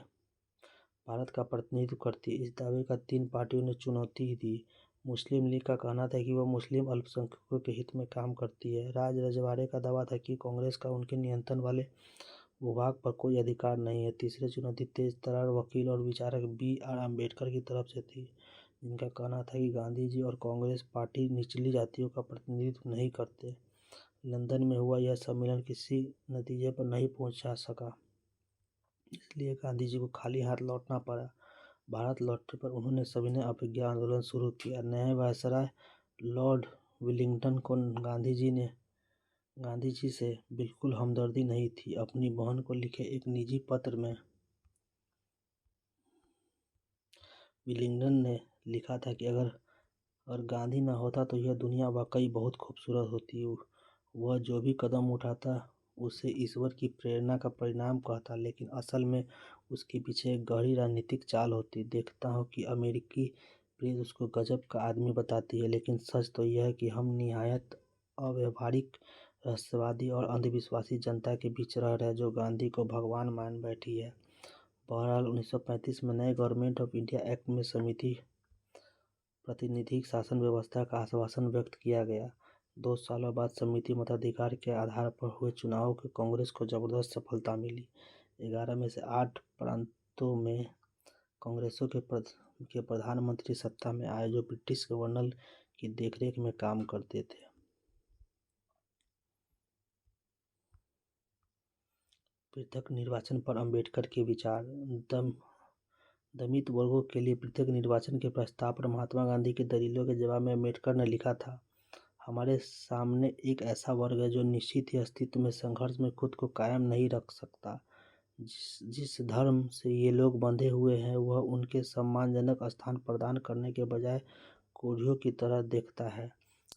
भारत का प्रतिनिधित्व करती है। इस दावे का 3 पार्टियों ने चुनौती दी। मुस्लिम लीग का कहना था कि वह मुस्लिम अल्पसंख्यकों के हित में काम करती है। राज रजवाड़े का दावा था कि कांग्रेस का उनके नियंत्रण वाले भूभाग पर कोई अधिकार नहीं है। तीसरी चुनौती तेज तर्रार वकील और विचारक B.R. अम्बेडकर की तरफ से थी, जिनका कहना था कि गांधी जी और कांग्रेस पार्टी निचली जातियों का प्रतिनिधित्व नहीं करते। लंदन में हुआ यह सम्मेलन किसी नतीजे पर नहीं पहुंचा सका, इसलिए गांधी जी को खाली हाथ लौटना पड़ा। भारत लौटने पर उन्होंने सविनय अवज्ञा आंदोलन शुरू किया। नए वायसराय लॉर्ड वेलिंगटन को गांधी जी से बिल्कुल हमदर्दी नहीं थी। अपनी बहन को लिखे एक निजी पत्र में वेलिंगटन ने लिखा था कि अगर गांधी न होता तो यह दुनिया वाकई बहुत खूबसूरत होती। वह जो भी कदम उठाता उसे ईश्वर की प्रेरणा का परिणाम कहता, लेकिन असल में उसके पीछे एक गहरी राजनीतिक चाल होती। देखता हूँ कि अमेरिकी प्रेस उसको गजब का आदमी बताती है, लेकिन सच तो यह है कि हम निहायत अव्यावहारिक, रहस्यवादी और अंधविश्वासी जनता के बीच रह रहे जो गांधी को भगवान मान बैठी है। बहरहाल 1935 में नए गवर्नमेंट ऑफ इंडिया एक्ट में समिति प्रतिनिधिक शासन व्यवस्था का आश्वासन व्यक्त किया गया। 2 सालों बाद समिति मताधिकार के आधार पर हुए चुनावों के कांग्रेस को जबरदस्त सफलता मिली। 11 में से 8 प्रांतों में कांग्रेसों के प्रधानमंत्री सत्ता में आए, जो ब्रिटिश गवर्नर की देखरेख में काम करते थे। पृथक निर्वाचन पर अम्बेडकर के विचार। दमित वर्गों के लिए पृथक निर्वाचन के प्रस्ताव पर महात्मा गांधी की दलीलों के जवाब में अम्बेडकर ने लिखा था, हमारे सामने एक ऐसा वर्ग है जो निश्चित ही अस्तित्व में संघर्ष में खुद को कायम नहीं रख सकता। जिस धर्म से ये लोग बंधे हुए हैं वह उनके सम्मानजनक स्थान प्रदान करने के बजाय कोढ़ियों की तरह देखता है,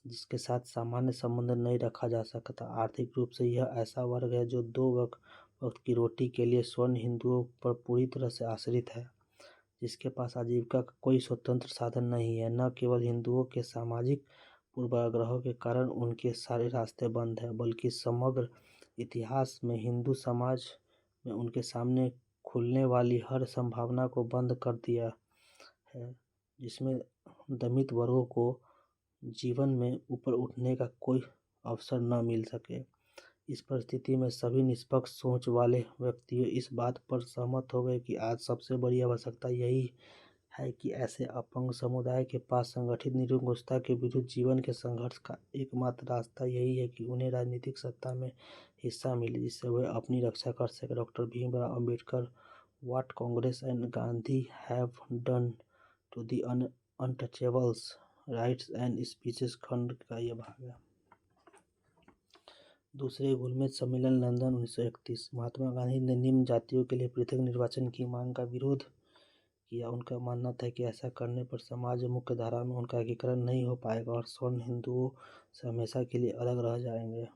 जिसके साथ सामान्य संबंध नहीं रखा जा सकता। आर्थिक रूप से यह ऐसा वर्ग है जो 2 वक्त की रोटी के लिए स्वर्ण हिंदुओं पर पूरी तरह से आश्रित है, जिसके पास आजीविका का कोई स्वतंत्र साधन नहीं है। न केवल हिंदुओं के सामाजिक पूर्वाग्रहों के कारण उनके सारे रास्ते बंद हैं, बल्कि समग्र इतिहास में हिंदू समाज में उनके सामने खुलने वाली हर संभावना को बंद कर दिया है, जिसमें दमित वर्गों को जीवन में ऊपर उठने का कोई अवसर न मिल सके। इस परिस्थिति में सभी निष्पक्ष सोच वाले व्यक्ति इस बात पर सहमत हो गए कि आज सबसे बड़ी आवश्यकता यही है कि ऐसे अपंग समुदाय के पास संगठित निरंकुशता के विरुद्ध जीवन के संघर्ष का एकमात्र रास्ता यही है कि उन्हें राजनीतिक सत्ता में हिस्सा मिले, जिससे वे अपनी रक्षा कर सके। Doctor Bhimrao Ambedkar, what Congress and Gandhi have done to the untouchables rights and speeches खंड का यह भाग है। दूसरे गोलमेज सम्मेलन लंदन 1931। महात्मा गांधी ने निम्न जातियों के लिए पृथक निर्वाचन की मांग का विरोध किया। उनका मानना था कि ऐसा करने पर समाज मुख्य धारा में उनका एकीकरण नहीं हो पाएगा और स्वर्ण हिंदुओं से हमेशा के लिए अलग रह जाएंगे।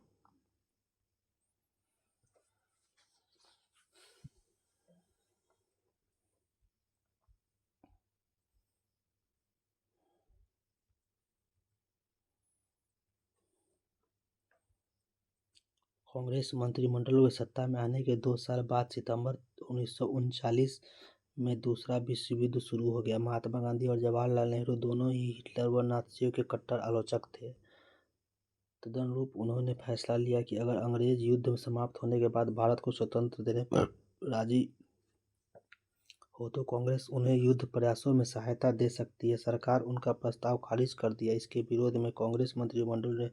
कांग्रेस मंत्रिमंडल के सत्ता में आने के 2 साल बाद सितंबर 1939 में दूसरा विश्व युद्ध शुरू हो गया। महात्मा गांधी और जवाहरलाल नेहरू दोनों ही हिटलर व नात्सियों के कट्टर आलोचक थे। तदनुरूप उन्होंने फैसला लिया कि अगर अंग्रेज युद्ध समाप्त होने के बाद भारत को स्वतंत्र देने पर राजी हो तो कांग्रेस उन्हें युद्ध प्रयासों में सहायता दे सकती है। सरकार उनका प्रस्ताव खारिज कर दिया। इसके विरोध में कांग्रेस मंत्रिमंडल ने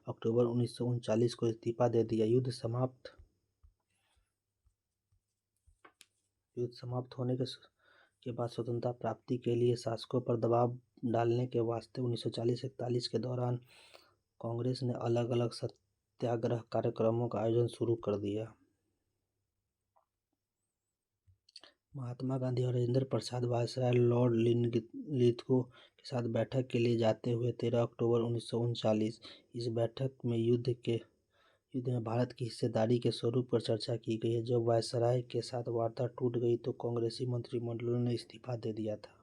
अक्टूबर 1939 को इस्तीफा दे दिया। युद्ध समाप्त होने के बाद स्वतंत्रता प्राप्ति के लिए शासकों पर दबाव डालने के वास्ते 1940-41 के दौरान कांग्रेस ने अलग अलग सत्याग्रह कार्यक्रमों का आयोजन शुरू कर दिया। महात्मा गांधी और Rajendra Prasad viceroy Lord Lithgow के साथ बैठक के लिए जाते हुए 13 अक्टूबर 1939। इस बैठक में युद्ध में भारत की हिस्सेदारी के स्वरूप पर चर्चा की गई है। जब वायसराय के साथ वार्ता टूट गई तो कांग्रेसी मंत्रिमंडल ने इस्तीफा दे दिया था।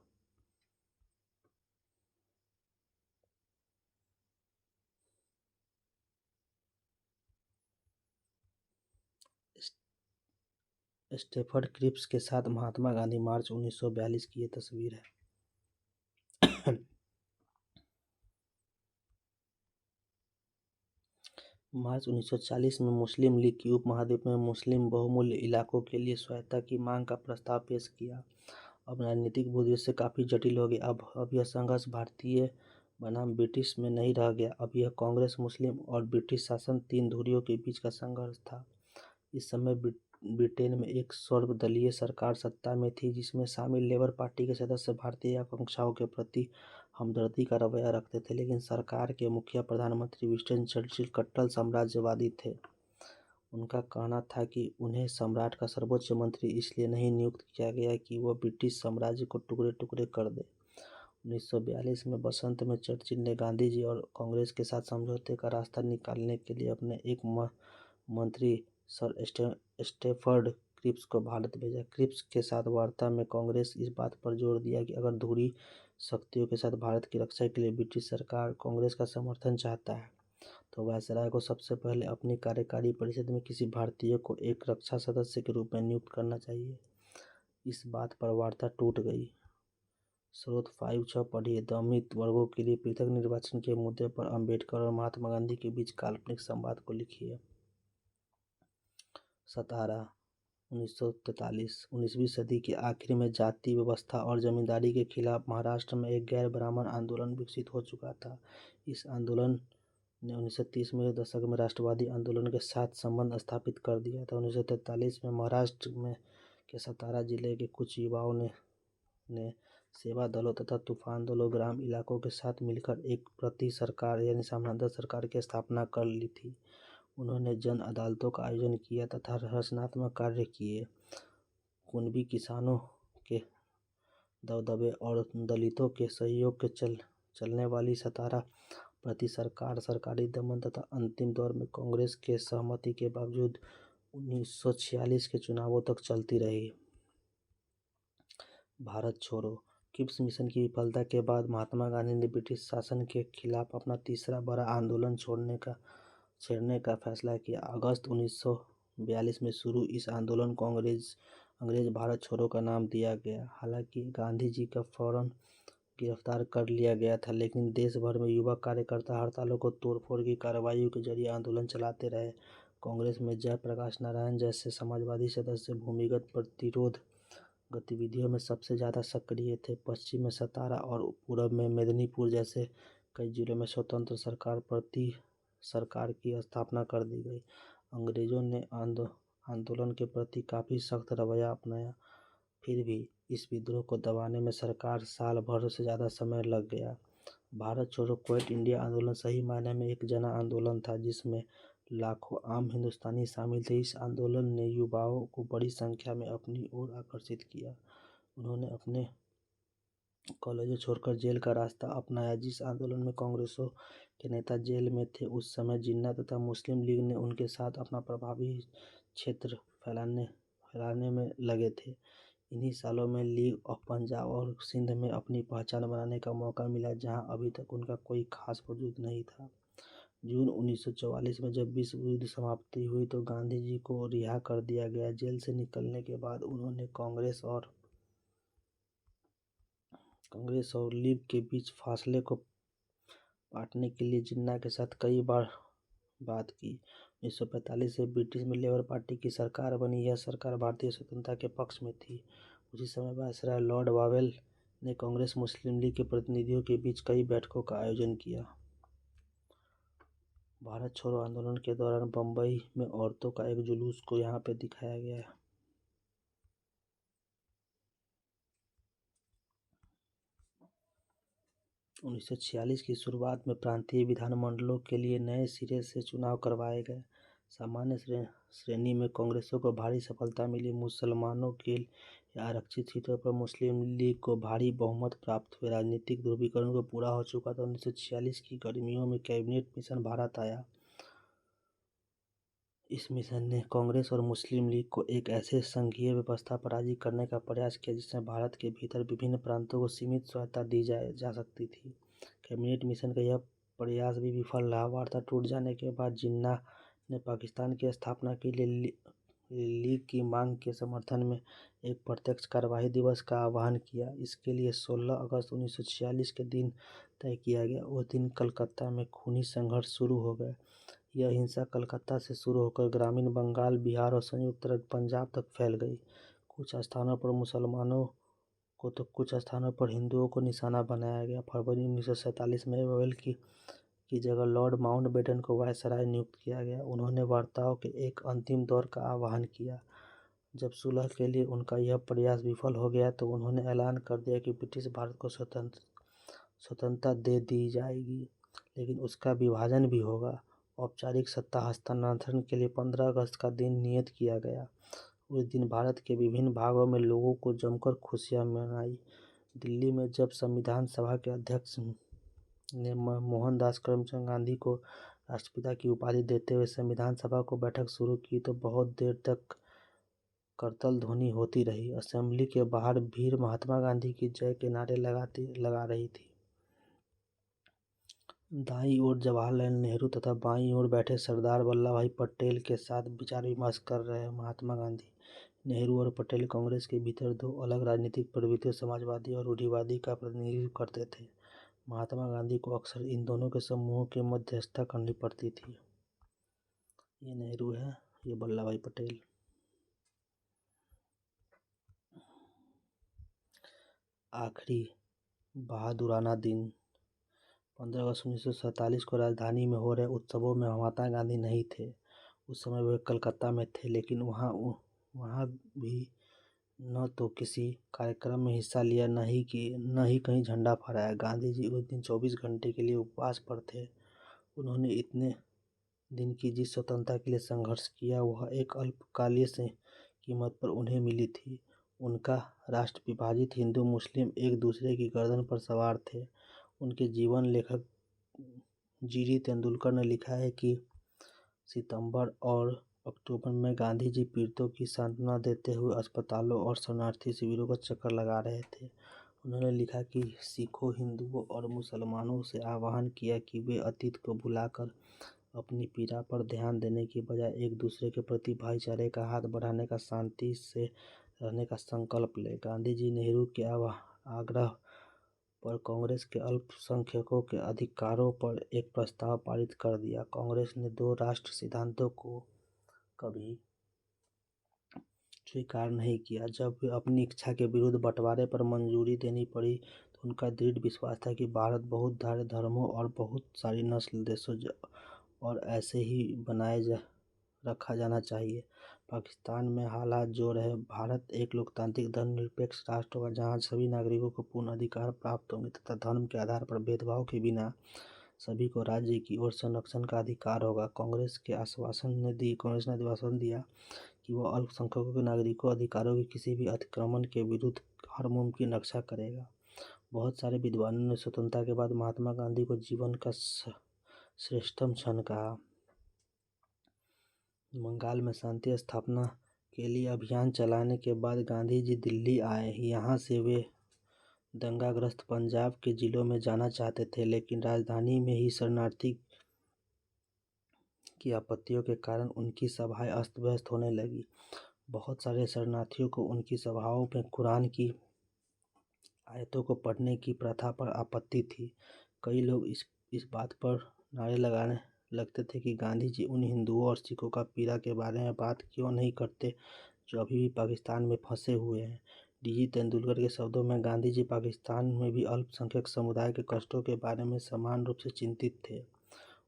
स्टेफर्ड क्रिप्स के साथ महात्मा गांधी मार्च 1942 की ये तस्वीर है। मार्च 1940 में मुस्लिम लीग की उपमहाद्वीप में मुस्लिम बहुमूल्य इलाकों के लिए स्वायत्तता की मांग का प्रस्ताव पेश किया। अब राजनीतिक भूदृश्य काफ़ी जटिल हो गया। अब यह संघर्ष भारतीय बनाम ब्रिटिश में नहीं रह गया। अब यह कांग्रेस, मुस्लिम और ब्रिटिश शासन तीन धुरियों के बीच का संघर्ष था। इस समय ब्रिटेन में एक सर्वदलीय सरकार सत्ता में थी जिसमें शामिल लेबर पार्टी के सदस्य भारतीय आकांक्षाओं के प्रति हमदर्दी का रवैया रखते थे, लेकिन सरकार के मुखिया प्रधानमंत्री विंस्टन चर्चिल कट्टर साम्राज्यवादी थे। उनका कहना था कि उन्हें सम्राट का सर्वोच्च मंत्री इसलिए नहीं नियुक्त किया गया कि वह ब्रिटिश साम्राज्य को टुकड़े टुकड़े कर दे। 1942 में बसंत में चर्चिल ने गांधी जी और कांग्रेस के साथ समझौते का रास्ता निकालने के लिए अपने एक मंत्री सर स्टेफर्ड क्रिप्स को भारत भेजा। क्रिप्स के साथ वार्ता में कांग्रेस इस बात पर जोर दिया कि अगर धुरी शक्तियों के साथ भारत की रक्षा के लिए ब्रिटिश सरकार कांग्रेस का समर्थन चाहता है तो वायसराय को सबसे पहले अपनी कार्यकारी परिषद में किसी भारतीय को एक रक्षा सदस्य के रूप में नियुक्त करना चाहिए। इस बात पर वार्ता टूट गई। स्रोत 5-6 पढ़िए। दमित वर्गों के लिए पृथक निर्वाचन के मुद्दे पर अंबेडकर और महात्मा गांधी के बीच काल्पनिक संवाद को लिखिए। सतारा 1943। 19वीं सदी के आखिर में जाति व्यवस्था और जमींदारी के खिलाफ महाराष्ट्र में एक गैर ब्राह्मण आंदोलन विकसित हो चुका था। इस आंदोलन ने 1930 में दशक में राष्ट्रवादी आंदोलन के साथ संबंध स्थापित कर दिया था। 1943 में महाराष्ट्र में के सतारा जिले के कुछ युवाओं ने सेवा दलों तथा तूफान दलों ग्राम इलाकों के साथ मिलकर एक प्रति सरकार यानी सामंत सरकार की स्थापना कर ली थी। उन्होंने जन अदालतों का आयोजन किया तथा रचनात्मक कार्य किए। कुनबी किसानों के दबदबे और दलितों के सहयोग के चलने वाली सतारा प्रति सरकार सरकारी दमन तथा अंतिम दौर में कांग्रेस के सहमति के बावजूद 1946 के चुनावों तक चलती रही। भारत छोड़ो। क्रिप्स मिशन की विफलता के बाद महात्मा गांधी ने ब्रिटिश शासन के खिलाफ अपना तीसरा बड़ा आंदोलन छेड़ने का फैसला किया। अगस्त 1942 में शुरू इस आंदोलन को अंग्रेज भारत छोड़ो का नाम दिया गया। हालांकि गांधी जी का फौरन गिरफ्तार कर लिया गया था, लेकिन देश भर में युवा कार्यकर्ता हड़तालों को तोड़फोड़ की कार्रवाइयों के जरिए आंदोलन चलाते रहे। कांग्रेस में जयप्रकाश नारायण जैसे समाजवादी सदस्य भूमिगत प्रतिरोध गतिविधियों में सबसे ज़्यादा सक्रिय थे। पश्चिम में सतारा और पूर्व में मेदिनीपुर जैसे कई जिलों में स्वतंत्र सरकार की स्थापना कर दी गई। अंग्रेजों ने आंदोलन के प्रति काफ़ी सख्त रवैया अपनाया। फिर भी इस विद्रोह को दबाने में सरकार साल भर से ज़्यादा समय लग गया। भारत छोड़ो क्विट इंडिया आंदोलन सही मायने में एक जन आंदोलन था जिसमें लाखों आम हिंदुस्तानी शामिल थे। इस आंदोलन ने युवाओं को बड़ी संख्या में अपनी ओर आकर्षित किया। उन्होंने अपने कॉलेजों छोड़कर जेल का रास्ता अपनाया। जिस आंदोलन में कांग्रेसों के नेता जेल में थे उस समय जिन्ना तथा मुस्लिम लीग ने उनके साथ अपना प्रभावी क्षेत्र फैलाने में लगे थे। इन्हीं सालों में लीग ऑफ पंजाब और सिंध में अपनी पहचान बनाने का मौका मिला, जहां अभी तक उनका कोई खास वजूद नहीं था। जून 1944 में जब विश्व युद्ध समाप्ति हुई तो गांधी जी को रिहा कर दिया गया। जेल से निकलने के बाद उन्होंने कांग्रेस और लीग के बीच फासले को पाटने के लिए जिन्ना के साथ कई बार बात की। 1945 से ब्रिटिश में लेबर पार्टी की सरकार बनी। यह सरकार भारतीय स्वतंत्रता के पक्ष में थी। उसी समय वायसराय लॉर्ड वावेल ने कांग्रेस मुस्लिम लीग के प्रतिनिधियों के बीच कई बैठकों का आयोजन किया। भारत छोड़ो आंदोलन के दौरान बम्बई में औरतों का एक जुलूस को यहाँ पे दिखाया गया है। 1946 की शुरुआत में प्रांतीय विधानमंडलों के लिए नए सिरे से चुनाव करवाए गए। सामान्य श्रेणी में कांग्रेसों को भारी सफलता मिली। मुसलमानों के लिए आरक्षित सीटों पर मुस्लिम लीग को भारी बहुमत प्राप्त हुए। राजनीतिक ध्रुवीकरण को पूरा हो चुका था। 1946 की गर्मियों में कैबिनेट मिशन भारत आया। इस मिशन ने कांग्रेस और मुस्लिम लीग को एक ऐसे संघीय व्यवस्था पर राजी करने का प्रयास किया जिसमें भारत के भीतर विभिन्न प्रांतों को सीमित स्वायत्तता दी जा सकती थी। कैबिनेट मिशन का यह प्रयास भी विफल रहा। वार्ता टूट जाने के बाद जिन्ना ने पाकिस्तान की स्थापना के लिए लीग की मांग के समर्थन में एक प्रत्यक्ष कार्यवाही दिवस का आह्वान किया। इसके लिए 16 अगस्त 1946 के दिन तय किया गया। उस दिन कलकत्ता में खूनी संघर्ष शुरू हो गए। यह हिंसा कलकत्ता से शुरू होकर ग्रामीण बंगाल, बिहार और संयुक्त राज्य पंजाब तक फैल गई। कुछ स्थानों पर मुसलमानों को तो कुछ स्थानों पर हिंदुओं को निशाना बनाया गया। फरवरी 1947 में वावेल की जगह लॉर्ड माउंटबेटन को वायसराय नियुक्त किया गया। उन्होंने वार्ताओं के एक अंतिम दौर का आह्वान किया। जब सुलह के लिए उनका यह प्रयास विफल हो गया तो उन्होंने ऐलान कर दिया कि ब्रिटिश भारत को स्वतंत्रता दे दी जाएगी, लेकिन उसका विभाजन भी होगा। औपचारिक सत्ता हस्तांतरण के लिए 15 अगस्त का दिन नियत किया गया। उस दिन भारत के विभिन्न भागों में लोगों को जमकर खुशियां मनाई। दिल्ली में जब संविधान सभा के अध्यक्ष ने मोहनदास करमचंद गांधी को राष्ट्रपिता की उपाधि देते हुए संविधान सभा को बैठक शुरू की तो बहुत देर तक करतल ध्वनि होती रही। असेंबली के बाहर भीड़ महात्मा गांधी की जय के नारे लगा रही थी। दाईं ओर जवाहरलाल नेहरू तथा बाईं ओर बैठे सरदार वल्लभ भाई पटेल के साथ विचार विमर्श कर रहे महात्मा गांधी। नेहरू और पटेल कांग्रेस के भीतर दो अलग राजनीतिक प्रवृत्तियों, समाजवादी और रूढ़िवादी का प्रतिनिधित्व करते थे। महात्मा गांधी को अक्सर इन दोनों के समूहों की मध्यस्थता करनी पड़ती थी। ये नेहरू है, ये वल्लभ भाई पटेल। आखिरी बहादुराना दिन 15 अगस्त 1947 को राजधानी में हो रहे उत्सवों में महात्मा गांधी नहीं थे। उस समय वे कलकत्ता में थे, लेकिन वहाँ भी न तो किसी कार्यक्रम में हिस्सा लिया, न ही कहीं झंडा फहराया। गांधी जी उस दिन 24 घंटे के लिए उपवास पर थे। उन्होंने इतने दिन की जिस स्वतंत्रता के लिए संघर्ष किया वह एक अल्पकालीन कीमत पर उन्हें मिली थी। उनका राष्ट्र विभाजित, हिंदू मुस्लिम एक दूसरे की गर्दन पर सवार थे। उनके जीवन लेखक जीडी तेंदुलकर ने लिखा है कि सितंबर और अक्टूबर में गांधी जी पीड़ितों की सांत्वना देते हुए अस्पतालों और शरणार्थी शिविरों का चक्कर लगा रहे थे। उन्होंने लिखा कि सिखों, हिंदुओं और मुसलमानों से आह्वान किया कि वे अतीत को भुलाकर अपनी पीड़ा पर ध्यान देने की बजाय एक दूसरे के प्रति भाईचारे का हाथ बढ़ाने का, शांति से रहने का संकल्प ले। गांधी जी नेहरू के आग्रह पर कांग्रेस के अल्पसंख्यकों के अधिकारों पर एक प्रस्ताव पारित कर दिया। कांग्रेस ने दो राष्ट्र सिद्धांतों को कभी स्वीकार नहीं किया। जब वे अपनी इच्छा के विरुद्ध बंटवारे पर मंजूरी देनी पड़ी तो उनका दृढ़ विश्वास था कि भारत बहुत धारे धर्मों और बहुत सारी नस्ल देशों और ऐसे ही रखा जाना चाहिए। पाकिस्तान में हालात जो रहे, भारत एक लोकतांत्रिक धर्मनिरपेक्ष राष्ट्र होगा जहाँ सभी नागरिकों को पूर्ण अधिकार प्राप्त होंगे तथा धर्म के आधार पर भेदभाव के बिना सभी को राज्य की ओर संरक्षण का अधिकार होगा। कांग्रेस ने आश्वासन दिया कि वह अल्पसंख्यकों के नागरिकों अधिकारों के किसी भी अतिक्रमण के विरुद्ध हर मुमकिन रक्षा करेगा। बहुत सारे विद्वानों ने स्वतंत्रता के बाद महात्मा गांधी को जीवन का श्रेष्ठतम क्षण कहा। बंगाल में शांति स्थापना के लिए अभियान चलाने के बाद गांधी जी दिल्ली आए। यहाँ से वे दंगाग्रस्त पंजाब के जिलों में जाना चाहते थे, लेकिन राजधानी में ही शरणार्थी की आपत्तियों के कारण उनकी सभाएं अस्त व्यस्त होने लगी। बहुत सारे शरणार्थियों को उनकी सभाओं में कुरान की आयतों को पढ़ने की प्रथा पर आपत्ति थी। कई लोग इस बात पर नारे लगाने लगते थे कि गांधी जी उन हिंदुओं और सिखों का पीड़ा के बारे में बात क्यों नहीं करते जो अभी भी पाकिस्तान में फंसे हुए हैं। डीजी तेंदुलकर के शब्दों में, गांधी जी पाकिस्तान में भी अल्पसंख्यक समुदाय के कष्टों के बारे में समान रूप से चिंतित थे।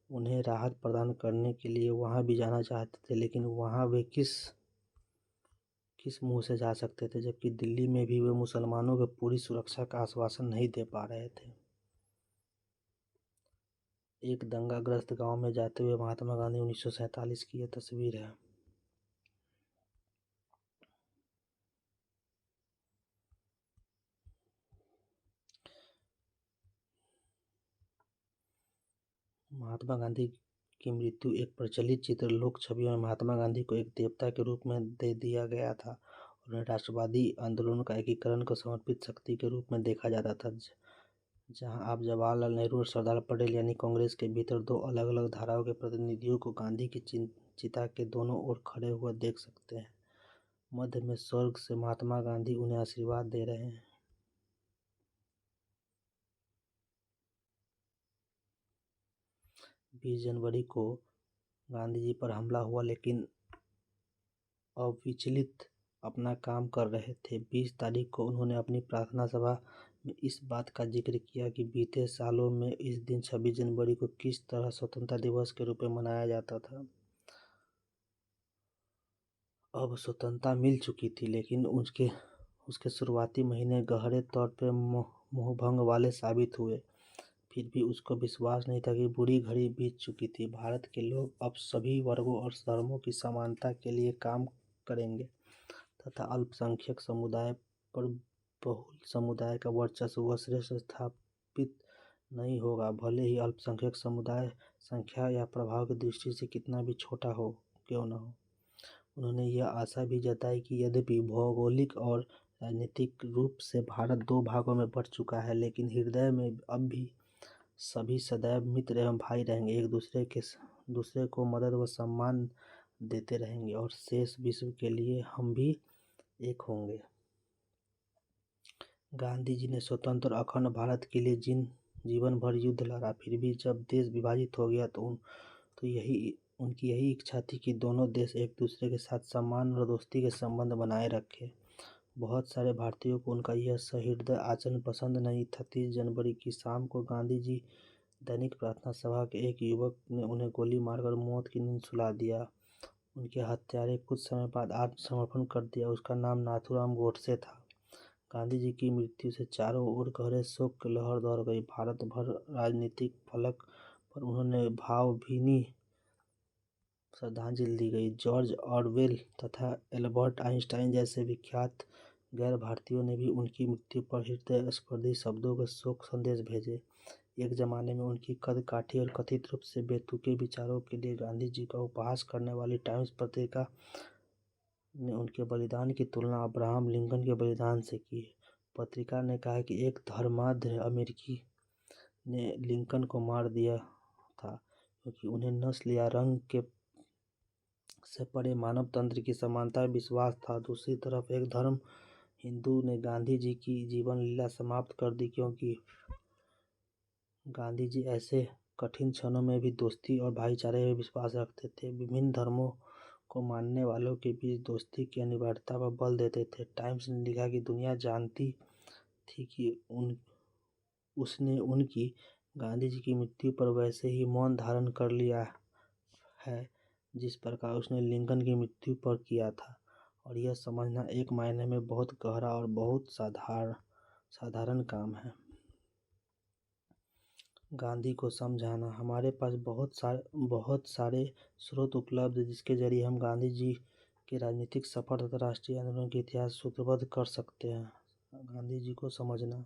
उन्हें राहत प्रदान करने के लिए वहां भी जाना चाहते थे, लेकिन वहां वे किस मुंह से जा सकते थे, जबकि दिल्ली में भी वे मुसलमानों को पूरी सुरक्षा का आश्वासन नहीं दे पा रहे थे। एक दंगाग्रस्त गांव में जाते हुए महात्मा गांधी 1947 की यह तस्वीर है। महात्मा गांधी की मृत्यु। एक प्रचलित चित्र लोक छवि में महात्मा गांधी को एक देवता के रूप में दे दिया गया था और उन्हें राष्ट्रवादी आंदोलन का एकीकरण को समर्पित शक्ति के रूप में देखा जाता था। जहां आप जवाहरलाल नेहरू और सरदार पटेल यानी कांग्रेस के भीतर दो अलग अलग धाराओं के प्रतिनिधियों को गांधी की चिता के दोनों ओर खड़े हुए देख सकते हैं। मध्य में स्वर्ग से महात्मा गांधी उन्हें आशीर्वाद दे रहे हैं। 20 जनवरी को गांधी जी पर हमला हुआ, लेकिन अविचलित अपना काम कर रहे थे। 20 तारीख को उन्होंने अपनी प्रार्थना सभा में इस बात का जिक्र किया कि बीते सालों में इस दिन 26 जनवरी को किस तरह स्वतंत्रता दिवस के रूप में मनाया जाता था। अब स्वतंत्रता मिल चुकी थी, लेकिन उसके शुरुआती महीने गहरे तौर पर मोहभंग वाले साबित हुए। फिर भी उसको विश्वास नहीं था कि बुरी घड़ी बीत चुकी थी। भारत के लोग अब सभी वर्गों और धर्मों की समानता के लिए काम करेंगे तथा अल्पसंख्यक समुदाय पर बहुल समुदाय का वर्चस्व व श्रेष्ठ स्थापित नहीं होगा, भले ही अल्पसंख्यक समुदाय संख्या या प्रभाव की दृष्टि से कितना भी छोटा हो क्यों न हो। उन्होंने यह आशा भी जताई कि यद्यपि भौगोलिक और राजनीतिक रूप से भारत दो भागों में बंट चुका है, लेकिन हृदय में अब भी सभी सदैव मित्र एवं भाई रहेंगे, एक दूसरे को मदद व सम्मान देते रहेंगे और शेष विश्व के लिए हम भी एक होंगे। गांधी जी ने स्वतंत्र और अखंड भारत के लिए जीवन भर युद्ध लड़ा। फिर भी जब देश विभाजित हो गया तो उनकी यही इच्छा थी कि दोनों देश एक दूसरे के साथ सम्मान और दोस्ती के संबंध बनाए रखें। बहुत सारे भारतीयों को उनका यह सहृदय आचरण पसंद नहीं था। 30 जनवरी की शाम को गांधी जी दैनिक प्रार्थना सभा के एक युवक ने उन्हें गोली मारकर मौत की नींद सुला दिया। उनके हत्यारे कुछ समय बाद आत्मसमर्पण कर दिया। उसका नाम नाथूराम गोडसे था। गांधी जी की मृत्यु से चारों ओर गहरे शोक की लहर दौड़ गई। भारत भर राजनीतिक फलक पर उन्होंने भावभीनी श्रद्धांजलि दी गई। जॉर्ज ऑरवेल तथा एल्बर्ट आइंस्टाइन जैसे विख्यात गैर भारतीयों ने भी उनकी मृत्यु पर हृदयस्पर्शी शब्दों के शोक संदेश भेजे। एक जमाने में उनकी कदकाठी और कथित रूप से बेतुके विचारों के लिए गांधी जी का उपहास करने वाली टाइम्स पत्रिका ने उनके बलिदान की तुलना अब्राहम लिंकन के बलिदान से की। पत्रिका ने कहा कि एक धर्मांध अमेरिकी ने लिंकन को मार दिया था क्योंकि उन्हें नस्ल या रंग के से परे मानव तंत्र की समानता में विश्वास था। दूसरी तरफ एक धर्म हिंदू ने गांधी जी की जीवन लीला समाप्त कर दी क्योंकि गांधी जी ऐसे कठिन क्षणों में भी दोस्ती और भाईचारे में विश्वास रखते थे। विभिन्न धर्मों को मानने वालों के बीच दोस्ती की अनिवार्यता पर बल देते थे। टाइम्स ने लिखा कि दुनिया जानती थी कि उसने उनकी गांधी जी की मृत्यु पर वैसे ही मौन धारण कर लिया है जिस प्रकार उसने लिंकन की मृत्यु पर किया था, और यह समझना एक मायने में बहुत गहरा और बहुत साधारण काम है। गांधी को समझाना। हमारे पास बहुत सारे स्रोत उपलब्ध हैं जिसके जरिए हम गांधी जी के राजनीतिक सफर तथा राष्ट्रीय आंदोलन के इतिहास सूत्रबद्ध कर सकते हैं। गांधी जी को समझना।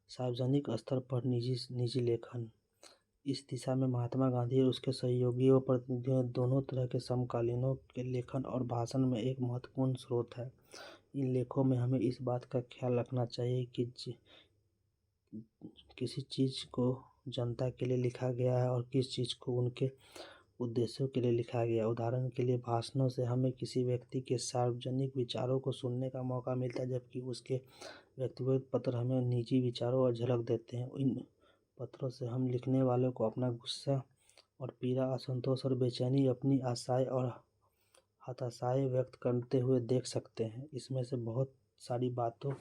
सार्वजनिक स्तर पर निजी लेखन। इस दिशा में महात्मा गांधी और उसके सहयोगियों व प्रतिनिधियों दोनों तरह के समकालीनों के लेखन और भाषण में एक महत्वपूर्ण स्रोत है। इन लेखों में हमें इस बात का ख्याल रखना चाहिए कि किसी चीज़ को जनता के लिए लिखा गया है और किस चीज़ को उनके उद्देश्यों के लिए लिखा गया। उदाहरण के लिए, भाषणों से हमें किसी व्यक्ति के सार्वजनिक विचारों को सुनने का मौका मिलता है, जबकि उसके व्यक्तिगत पत्र हमें निजी विचारों और झलक देते हैं। इन पत्रों से हम लिखने वालों को अपना गुस्सा और पीड़ा, असंतोष और बेचैनी, अपनी आशाएं और हताशाएं व्यक्त करते हुए देख सकते हैं। इसमें से बहुत सारी बातों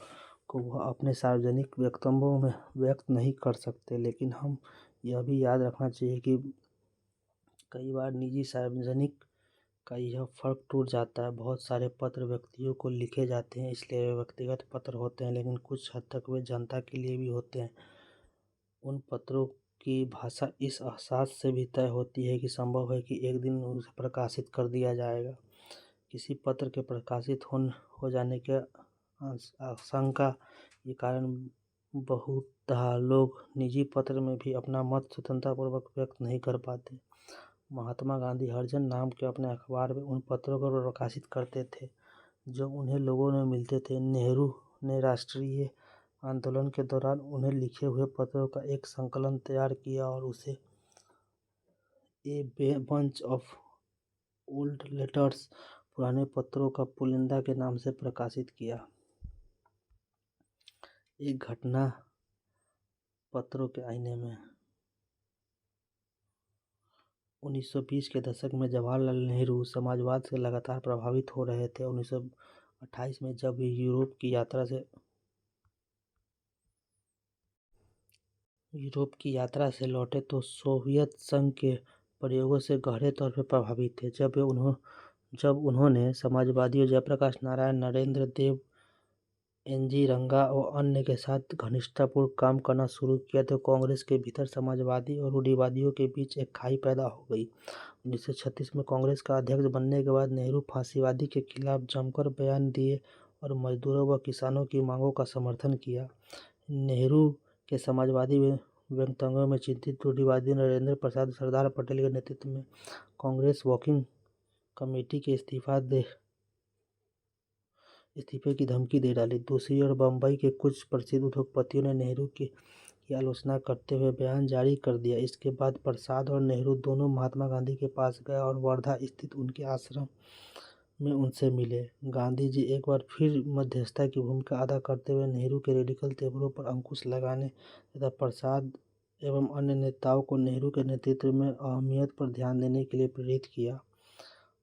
को वह अपने सार्वजनिक वक्तव्यों में व्यक्त नहीं कर सकते, लेकिन हम यह भी याद रखना चाहिए कि कई बार निजी सार्वजनिक का यह फर्क टूट जाता है। बहुत सारे पत्र व्यक्तियों को लिखे जाते हैं, इसलिए वे व्यक्तिगत पत्र होते हैं, लेकिन कुछ हद तक वे जनता के लिए भी होते हैं। उन पत्रों की भाषा इस एहसास से भी तय होती है कि संभव है कि एक दिन उसे प्रकाशित कर दिया जाएगा। किसी पत्र के प्रकाशित हो जाने के आशंका के कारण बहुतः लोग निजी पत्र में भी अपना मत स्वतंत्रतापूर्वक व्यक्त नहीं कर पाते। महात्मा गांधी हरिजन नाम के अपने अखबार में उन पत्रों को प्रकाशित करते थे जो उन्हें लोगों में मिलते थे। नेहरू ने राष्ट्रीय आंदोलन के दौरान उन्हें लिखे हुए पत्रों का एक संकलन तैयार किया और उसे a bunch of old letters, पुराने पत्रों का पुलिंदा के नाम से प्रकाशित किया। एक घटना पत्रों के आईने में। 1920 के दशक में जवाहरलाल नेहरू समाजवाद से लगातार प्रभावित हो रहे थे। 1928 में जब वे यूरोप की यात्रा से लौटे तो सोवियत संघ के प्रयोगों से गहरे तौर पर प्रभावित थे। जब उन्होंने समाजवादियों जयप्रकाश नारायण, नरेंद्र देव, एन.जी. रंगा और अन्य के साथ घनिष्ठतापूर्ण काम करना शुरू किया तो कांग्रेस के भीतर समाजवादी और रूढ़िवादियों के बीच एक खाई पैदा हो गई। 1936 में कांग्रेस का अध्यक्ष बनने के बाद नेहरू फांसीवादी के खिलाफ जमकर बयान दिए और मजदूरों व किसानों की मांगों का समर्थन किया। नेहरू के समाजवादी व्यंग्यात्मकों में चिंतित रूढ़िवादी नरेंद्र प्रसाद सरदार पटेल के नेतृत्व में कांग्रेस वर्किंग कमेटी के इस्तीफे की धमकी दे डाली। दूसरी ओर बम्बई के कुछ प्रसिद्ध उद्योगपतियों ने नेहरू की आलोचना करते हुए बयान जारी कर दिया। इसके बाद प्रसाद और नेहरू दोनों महात्मा गांधी के पास गए और वर्धा स्थित उनके आश्रम में उनसे मिले। गांधी जी एक बार फिर मध्यस्थता की भूमिका अदा करते हुए नेहरू के रेडिकल तेवरों पर अंकुश लगाने तथा प्रसाद एवं अन्य नेताओं को नेहरू के नेतृत्व में अहमियत पर ध्यान देने के लिए प्रेरित किया।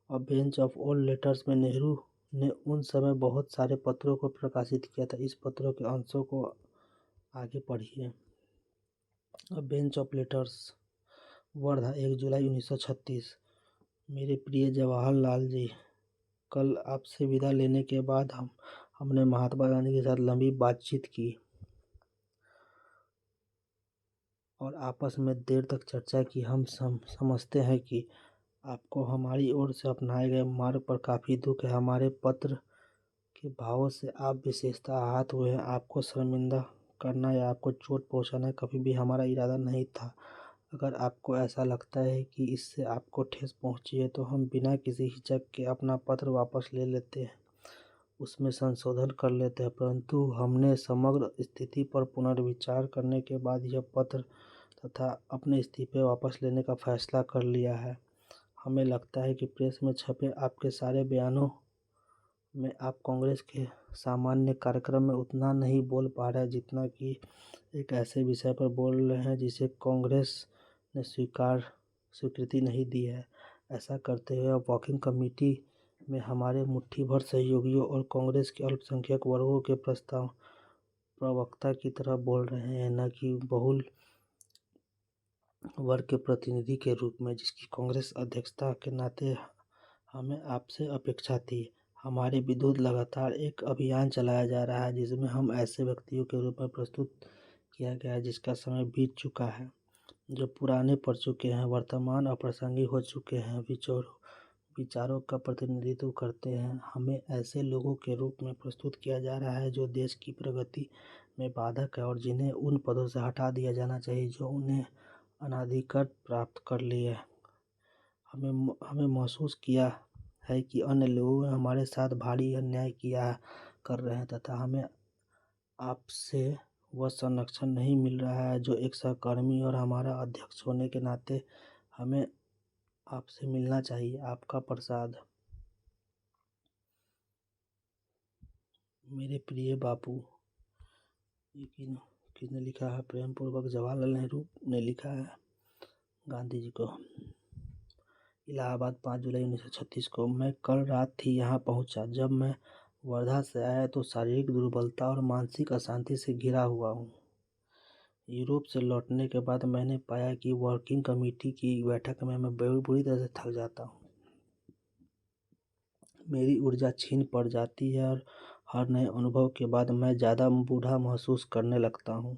अ बेंच ऑफ ओल्ड लेटर्स में नेहरू ने उन समय बहुत सारे पत्रों को प्रकाशित किया था। इस पत्रों के अंशों को आगे पढ़िए। अ बेंच ऑफ लेटर्स, वर्धा, 1 जुलाई 1936। मेरे प्रिय जवाहरलाल जी, कल आपसे विदा लेने के बाद हमने महात्मा गांधी के साथ लंबी बातचीत की और आपस में देर तक चर्चा की। हम समझते हैं कि आपको हमारी ओर से अपनाए गए मार्ग पर काफ़ी दुख है। हमारे पत्र के भावों से आप विशेषतः आहत हुए हैं। आपको शर्मिंदा करना या आपको चोट पहुंचाना कभी भी हमारा इरादा नहीं था। अगर आपको ऐसा लगता है कि इससे आपको ठेस पहुंची है तो हम बिना किसी हिचक के अपना पत्र वापस ले लेते हैं, उसमें संशोधन कर लेते हैं। परंतु हमने समग्र स्थिति पर पुनर्विचार करने के बाद यह पत्र तथा अपने इस्तीफे वापस लेने का फैसला कर लिया है। हमें लगता है कि प्रेस में छपे आपके सारे बयानों में आप कांग्रेस के सामान्य कार्यक्रम में उतना नहीं बोल पा रहे जितना कि एक ऐसे विषय पर बोल रहे हैं जिसे कांग्रेस ने स्वीकृति नहीं दी है। ऐसा करते हुए आप वर्किंग कमेटी में हमारे मुट्ठी भर सहयोगियों और कांग्रेस के अल्पसंख्यक वर्गों के प्रवक्ता की तरह बोल रहे हैं, न कि बहुल वर्ग के प्रतिनिधि के रूप में, जिसकी कांग्रेस अध्यक्षता के नाते हमें आपसे अपेक्षा थी। हमारे विरुद्ध लगातार एक अभियान चलाया जा रहा है जिसमें हम ऐसे व्यक्तियों के रूप में प्रस्तुत किया गया है जिसका समय बीत चुका है, जो पुराने पड़ चुके हैं, वर्तमान अप्रासंगिक हो चुके हैं, विचारों का प्रतिनिधित्व करते हैं। हमें ऐसे लोगों के रूप में प्रस्तुत किया जा रहा है जो देश की प्रगति में बाधक है और जिन्हें उन पदों से हटा दिया जाना चाहिए जो उन्हें अनाधिकृत प्राप्त कर लिए। हमें महसूस किया है कि अन्य लोगों ने हमारे साथ भारी अन्याय कर रहे हैं तथा हमें आपसे वह संरक्षण नहीं मिल रहा है जो एक सहकर्मी और हमारा अध्यक्ष होने के नाते हमें आपसे मिलना चाहिए, आपका प्रसाद। मेरे प्रिय बापू। ये किसने लिखा है? प्रेम पूर्वक जवाहरलाल नेहरू ने लिखा है गांधी जी को। इलाहाबाद 5 जुलाई 1936 को। मैं कल रात ही यहाँ पहुँचा। जब मैं वर्धा से आया तो शारीरिक दुर्बलता और मानसिक अशांति से घिरा हुआ हूँ। यूरोप से लौटने के बाद मैंने पाया कि वर्किंग कमेटी की बैठक में मैं बुरी तरह से थक जाता हूँ। मेरी ऊर्जा छीन पड़ जाती है और हर नए अनुभव के बाद मैं ज़्यादा बूढ़ा महसूस करने लगता हूँ।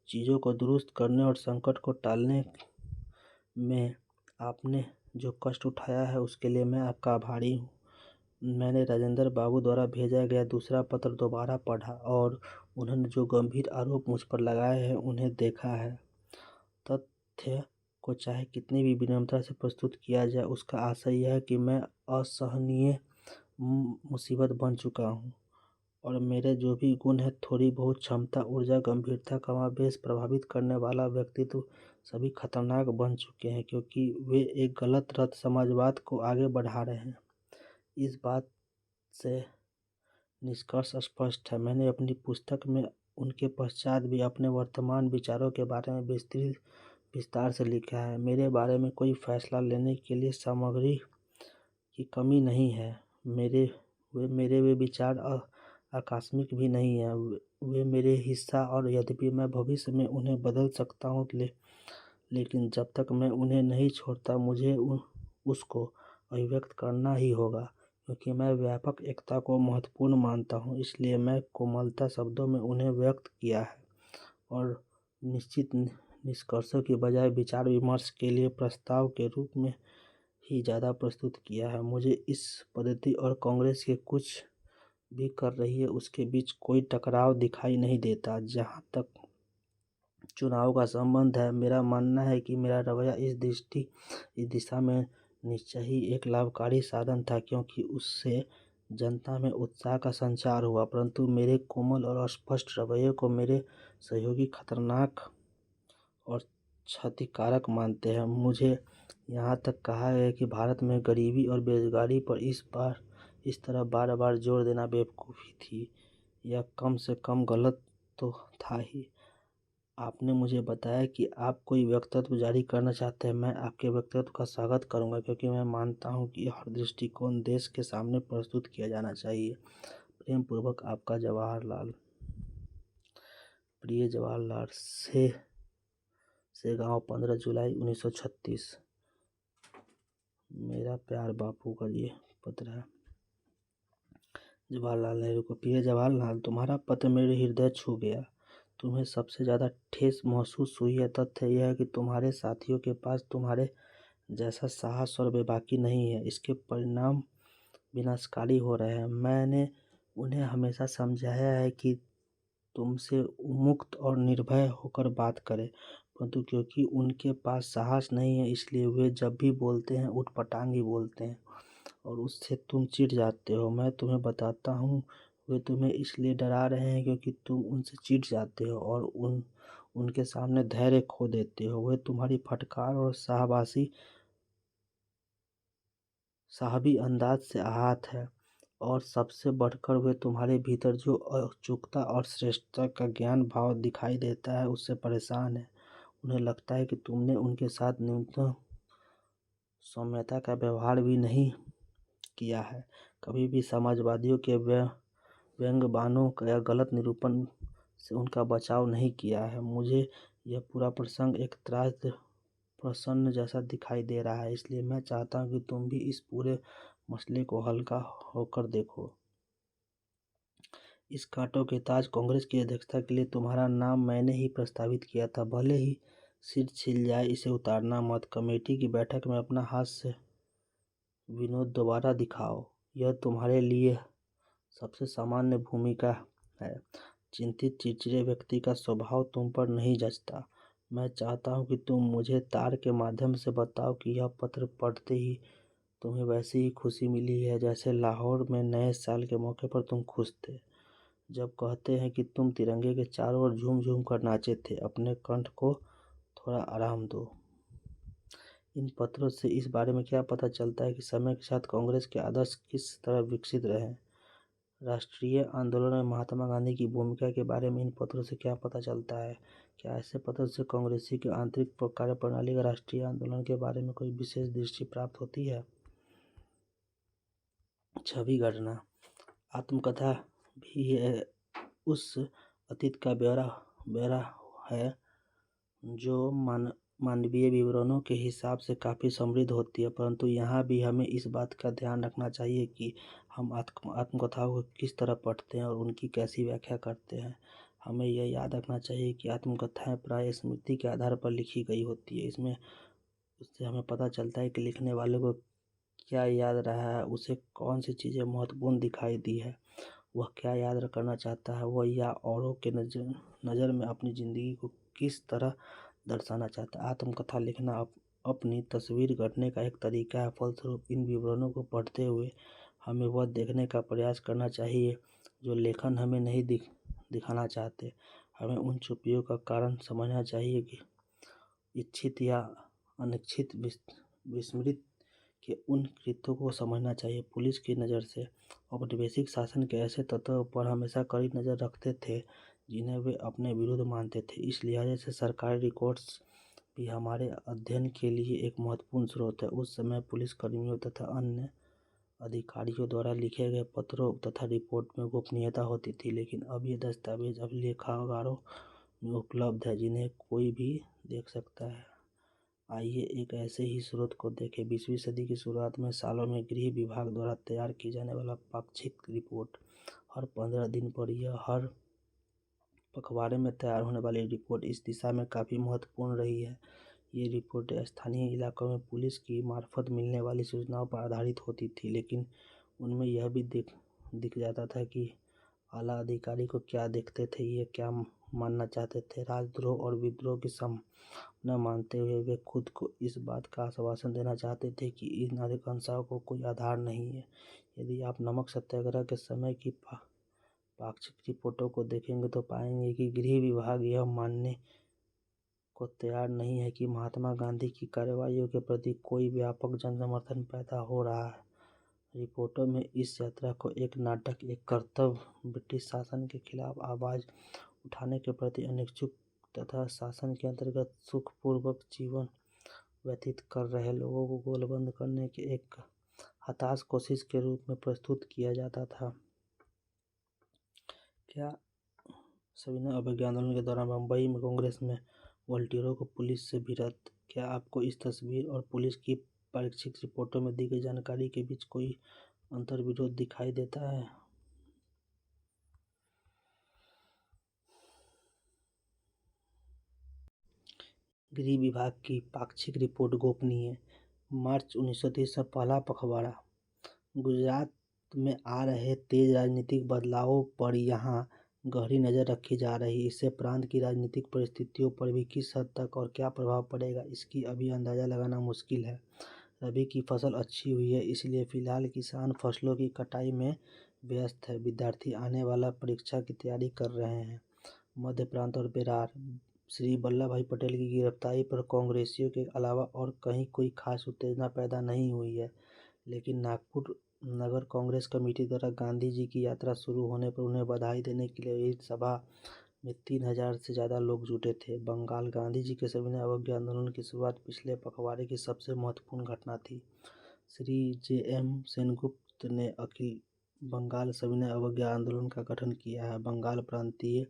चीज़ों को दुरुस्त करने और संकट को टालने में आपने जो कष्ट उठाया है उसके लिए मैं आपका आभारी हूँ। मैंने राजेंद्र बाबू द्वारा भेजा गया दूसरा पत्र दोबारा पढ़ा और उन्होंने जो गंभीर आरोप मुझ पर लगाए हैं उन्हें देखा है। तथ्य को चाहे कितनी भी विनम्रता से प्रस्तुत किया जाए, उसका आशय यह है कि मैं असहनीय मुसीबत बन चुका हूँ और मेरे जो भी गुण हैं, थोड़ी बहुत क्षमता, ऊर्जा, गंभीरता, कमाबेश प्रभावित करने वाला व्यक्तित्व, सभी खतरनाक बन चुके हैं क्योंकि वे एक गलत रथ समाजवाद को आगे बढ़ा रहे हैं। इस बात से निष्कर्ष स्पष्ट है। मैंने अपनी पुस्तक में उनके पश्चात भी अपने वर्तमान विचारों के बारे में विस्तार से लिखा है। मेरे बारे में कोई फैसला लेने के लिए सामग्री की कमी नहीं है। मेरे वे विचार आकस्मिक भी नहीं है। वे मेरे हिस्सा और यद्यपि मैं भविष्य में उन्हें बदल सकता हूँ, लेकिन जब तक मैं उन्हें नहीं छोड़ता मुझे उसको अभिव्यक्त करना ही होगा क्योंकि मैं व्यापक एकता को महत्वपूर्ण मानता हूँ। इसलिए मैं कोमलता शब्दों में उन्हें व्यक्त किया है और निश्चित निष्कर्षों की बजाय विचार विमर्श के लिए प्रस्ताव के रूप में ही ज़्यादा प्रस्तुत किया है। मुझे इस पद्धति और कांग्रेस के कुछ भी कर रही है उसके बीच कोई टकराव दिखाई नहीं देता। जहाँ तक चुनाव का संबंध है, मेरा मानना है कि मेरा रवैया इस दिशा में निश्चय ही एक लाभकारी साधन था क्योंकि उससे जनता में उत्साह का संचार हुआ, परंतु मेरे कोमल और स्पष्ट रवैये को मेरे सहयोगी खतरनाक और क्षतिकारक मानते हैं। मुझे यहाँ तक कहा गया कि भारत में गरीबी और बेरोजगारी पर इस तरह बार बार जोर देना बेवकूफ़ी थी। यह कम से कम गलत तो था ही। आपने मुझे बताया कि आप कोई वक्तव्य जारी करना चाहते हैं। मैं आपके वक्तव्य का स्वागत करूंगा क्योंकि मैं मानता हूं कि हर दृष्टिकोण देश के सामने प्रस्तुत किया जाना चाहिए। प्रेम पूर्वक आपका जवाहरलाल। प्रिय जवाहरलाल से गाँव 15 जुलाई 1936। मेरा प्यार बापू का ये पत्र है जवाहरलाल नेहरू को। प्रिय जवाहरलाल, तुम्हारा पत्र मेरे हृदय छू गया। तुम्हें सबसे ज़्यादा ठेस महसूस हुई है। तथ्य यह है कि तुम्हारे साथियों के पास तुम्हारे जैसा साहस और बेबाकी नहीं है। इसके परिणाम विनाशकारी हो रहे हैं। मैंने उन्हें हमेशा समझाया है कि तुमसे उन्मुक्त और निर्भय होकर बात करें, परंतु क्योंकि उनके पास साहस नहीं है इसलिए वे जब भी बोलते हैं उटपटांग ही बोलते हैं और उससे तुम चिढ़ जाते हो। मैं तुम्हें बताता हूँ, वे तुम्हें इसलिए डरा रहे हैं क्योंकि तुम उनसे चिढ़ जाते हो और उनके सामने धैर्य खो देते हो। वे तुम्हारी फटकार और साहबी अंदाज से आहत है और सबसे बढ़कर वे तुम्हारे भीतर जो अचूकता और श्रेष्ठता का ज्ञान भाव दिखाई देता है उससे परेशान है। उन्हें लगता है कि तुमने उनके साथ न्यूनतम सौम्यता का व्यवहार भी नहीं किया है, कभी भी समाजवादियों के व्यंग्यबाणों या गलत निरूपण से उनका बचाव नहीं किया है। मुझे यह पूरा प्रसंग एक त्रास प्रसन्न जैसा दिखाई दे रहा है, इसलिए मैं चाहता हूँ कि तुम भी इस पूरे मसले को हल्का होकर देखो। इस कांटों के ताज कांग्रेस की अध्यक्षता के लिए तुम्हारा नाम मैंने ही प्रस्तावित किया था। भले ही सिर छिल जाए, इसे उतारना मत। कमेटी की बैठक में अपना हास्य विनोद दोबारा दिखाओ। यह तुम्हारे लिए सबसे सामान्य भूमिका है। चिंतित चिड़चिड़े व्यक्ति का स्वभाव तुम पर नहीं जचता। मैं चाहता हूँ कि तुम मुझे तार के माध्यम से बताओ कि यह पत्र पढ़ते ही तुम्हें वैसी ही खुशी मिली है जैसे लाहौर में नए साल के मौके पर तुम खुश थे जब कहते हैं कि तुम तिरंगे के चारों ओर झूम झूम कर नाचे थे। अपने कंठ को थोड़ा आराम दो। इन पत्रों से इस बारे में क्या पता चलता है कि समय के साथ कांग्रेस के आदर्श किस तरह विकसित रहे हैं? राष्ट्रीय आंदोलन में महात्मा गांधी की भूमिका के बारे में इन पत्रों से क्या पता चलता है? क्या ऐसे पत्रों से कांग्रेसी की आंतरिक कार्यप्रणाली का राष्ट्रीय आंदोलन के बारे में कोई विशेष दृष्टि प्राप्त होती है? छवि घटना आत्मकथा भी है उस अतीत का ब्यौरा है जो मानवीय विवरणों के हिसाब से काफ़ी समृद्ध होती है, परंतु यहाँ भी हमें इस बात का ध्यान रखना चाहिए कि हम आत्मकथाओं को किस तरह पढ़ते हैं और उनकी कैसी व्याख्या करते हैं। हमें यह याद रखना चाहिए कि आत्मकथाएं प्राय स्मृति के आधार पर लिखी गई होती है। उससे हमें पता चलता है कि लिखने वाले को क्या याद रहा है, उसे कौन सी चीज़ें महत्वपूर्ण दिखाई दी है, वह क्या याद करना चाहता है, वह या औरों के नज़र में अपनी ज़िंदगी को किस तरह दर्शाना चाहता है। आत्मकथा लिखना अपनी तस्वीर गढ़ने का एक तरीका है। फलस्वरूप इन विवरणों को पढ़ते हुए हमें वह देखने का प्रयास करना चाहिए जो लेखन हमें नहीं दिखाना चाहते। हमें उन चुप्पियों का कारण समझना चाहिए कि इच्छित या अनिच्छित विस्मृत के उन कृत्यों को समझना चाहिए। पुलिस की नज़र से औपनिवेशिक शासन के ऐसे तत्वों पर हमेशा कड़ी नज़र रखते थे जिन्हें वे अपने विरुद्ध मानते थे। इस लिहाज से सरकारी रिकॉर्ड्स भी हमारे अध्ययन के लिए एक महत्वपूर्ण स्रोत है। उस समय पुलिसकर्मियों तथा अन्य अधिकारियों द्वारा लिखे गए पत्रों तथा रिपोर्ट में गोपनीयता होती थी, लेकिन अब ये दस्तावेज अब लेखागारों में उपलब्ध है जिन्हें कोई भी देख सकता है। आइए एक ऐसे ही स्रोत को देखें। 20वीं सदी की शुरुआत में सालों में गृह विभाग द्वारा तैयार की जाने वाला पाक्षिक रिपोर्ट हर 15 दिन पर यह हर पखवाड़े में तैयार होने वाली रिपोर्ट इस दिशा में काफ़ी महत्वपूर्ण रही है। ये रिपोर्टें स्थानीय इलाकों में पुलिस की मार्फत मिलने वाली सूचनाओं पर आधारित होती थी, लेकिन उनमें यह भी दिख जाता था कि आला अधिकारी को क्या देखते थे, ये क्या मानना चाहते थे। राजद्रोह और विद्रोह की न मानते हुए वे खुद को इस बात का आश्वासन देना चाहते थे कि इन अधिकांशों को कोई आधार नहीं है। यदि आप नमक सत्याग्रह के समय की पाक्षिक रिपोर्टों को देखेंगे तो पाएंगे कि गृह विभाग यह मानने को तैयार नहीं है कि महात्मा गांधी की कार्रवाइयों के प्रति कोई व्यापक जन समर्थन पैदा हो रहा है। रिपोर्टों में इस यात्रा को एक नाटक, एक कर्तव्य, ब्रिटिश शासन के खिलाफ आवाज़ उठाने के प्रति अनिच्छुक तथा शासन के अंतर्गत सुखपूर्वक जीवन व्यतीत कर रहे लोगों को गोलबंद करने की एक हताश कोशिश के रूप में प्रस्तुत किया जाता था। क्या सविनय अवज्ञा आंदोलन के दौरान बम्बई में कांग्रेस में वॉलंटियरों को पुलिस से भिड़ंत? क्या आपको इस तस्वीर और पुलिस की पाक्षिक रिपोर्टों में दी गई जानकारी के बीच कोई अंतर्विरोध दिखाई देता है? गृह विभाग की पाक्षिक रिपोर्ट गोपनीय। मार्च 1930 में पहला पखवाड़ा। गुजरात में आ रहे तेज राजनीतिक बदलावों पर यहाँ गहरी नज़र रखी जा रही। इससे प्रांत की राजनीतिक परिस्थितियों पर भी किस हद तक और क्या प्रभाव पड़ेगा, इसकी अभी अंदाज़ा लगाना मुश्किल है। रबी की फसल अच्छी हुई है, इसलिए फिलहाल किसान फसलों की कटाई में व्यस्त है। विद्यार्थी आने वाला परीक्षा की तैयारी कर रहे हैं। मध्य प्रांत और बेरार। श्री वल्लभ भाई पटेल की गिरफ्तारी पर कांग्रेसियों के अलावा और कहीं कोई खास उत्तेजना पैदा नहीं हुई है, लेकिन नागपुर नगर कांग्रेस कमेटी द्वारा गांधी जी की यात्रा शुरू होने पर उन्हें बधाई देने के लिए इस सभा में 3000 से ज़्यादा लोग जुटे थे। बंगाल गांधी जी के सविनय अवज्ञा आंदोलन की शुरुआत पिछले पखवाड़े की सबसे महत्वपूर्ण घटना थी। श्री J.M. सेनगुप्त ने अखिल बंगाल सविनय अवज्ञा आंदोलन का गठन किया है। बंगाल प्रांतीय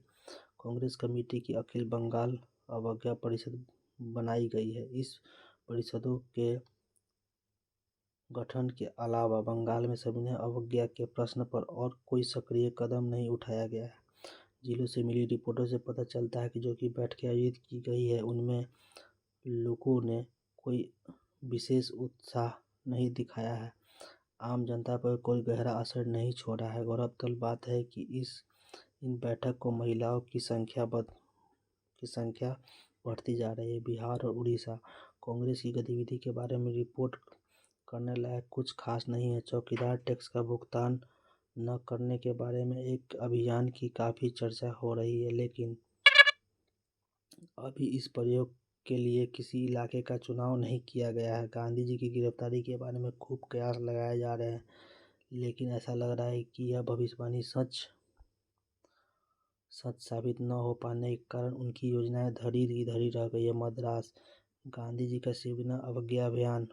कांग्रेस कमेटी की अखिल बंगाल अवज्ञा परिषद बनाई गई है। इस परिषदों के गठन के अलावा बंगाल में सविनय अवज्ञा के प्रश्न पर और कोई सक्रिय कदम नहीं उठाया गया है। जिलों से मिली रिपोर्टों से पता चलता है कि जो कि बैठकें आयोजित की गई है उनमें लोगों ने कोई विशेष उत्साह नहीं दिखाया है। आम जनता पर कोई गहरा असर नहीं छोड़ा है। गौरतलब बात है कि इन बैठक को महिलाओं की संख्या बढ़ती जा रही है। बिहार और उड़ीसा कांग्रेस की गतिविधि के बारे में रिपोर्ट करने लायक कुछ खास नहीं है। चौकीदार टैक्स का भुगतान न करने के बारे में एक अभियान की काफ़ी चर्चा हो रही है, लेकिन अभी इस प्रयोग के लिए किसी इलाके का चुनाव नहीं किया गया है। गांधी जी की गिरफ्तारी के बारे में खूब कयास लगाए जा रहे हैं, लेकिन ऐसा लग रहा है कि यह भविष्यवाणी सच साबित न हो पाने के कारण उनकी योजनाएं धरी की धरी रह गई है। मद्रास गांधी जी का शिवना अवज्ञा अभियान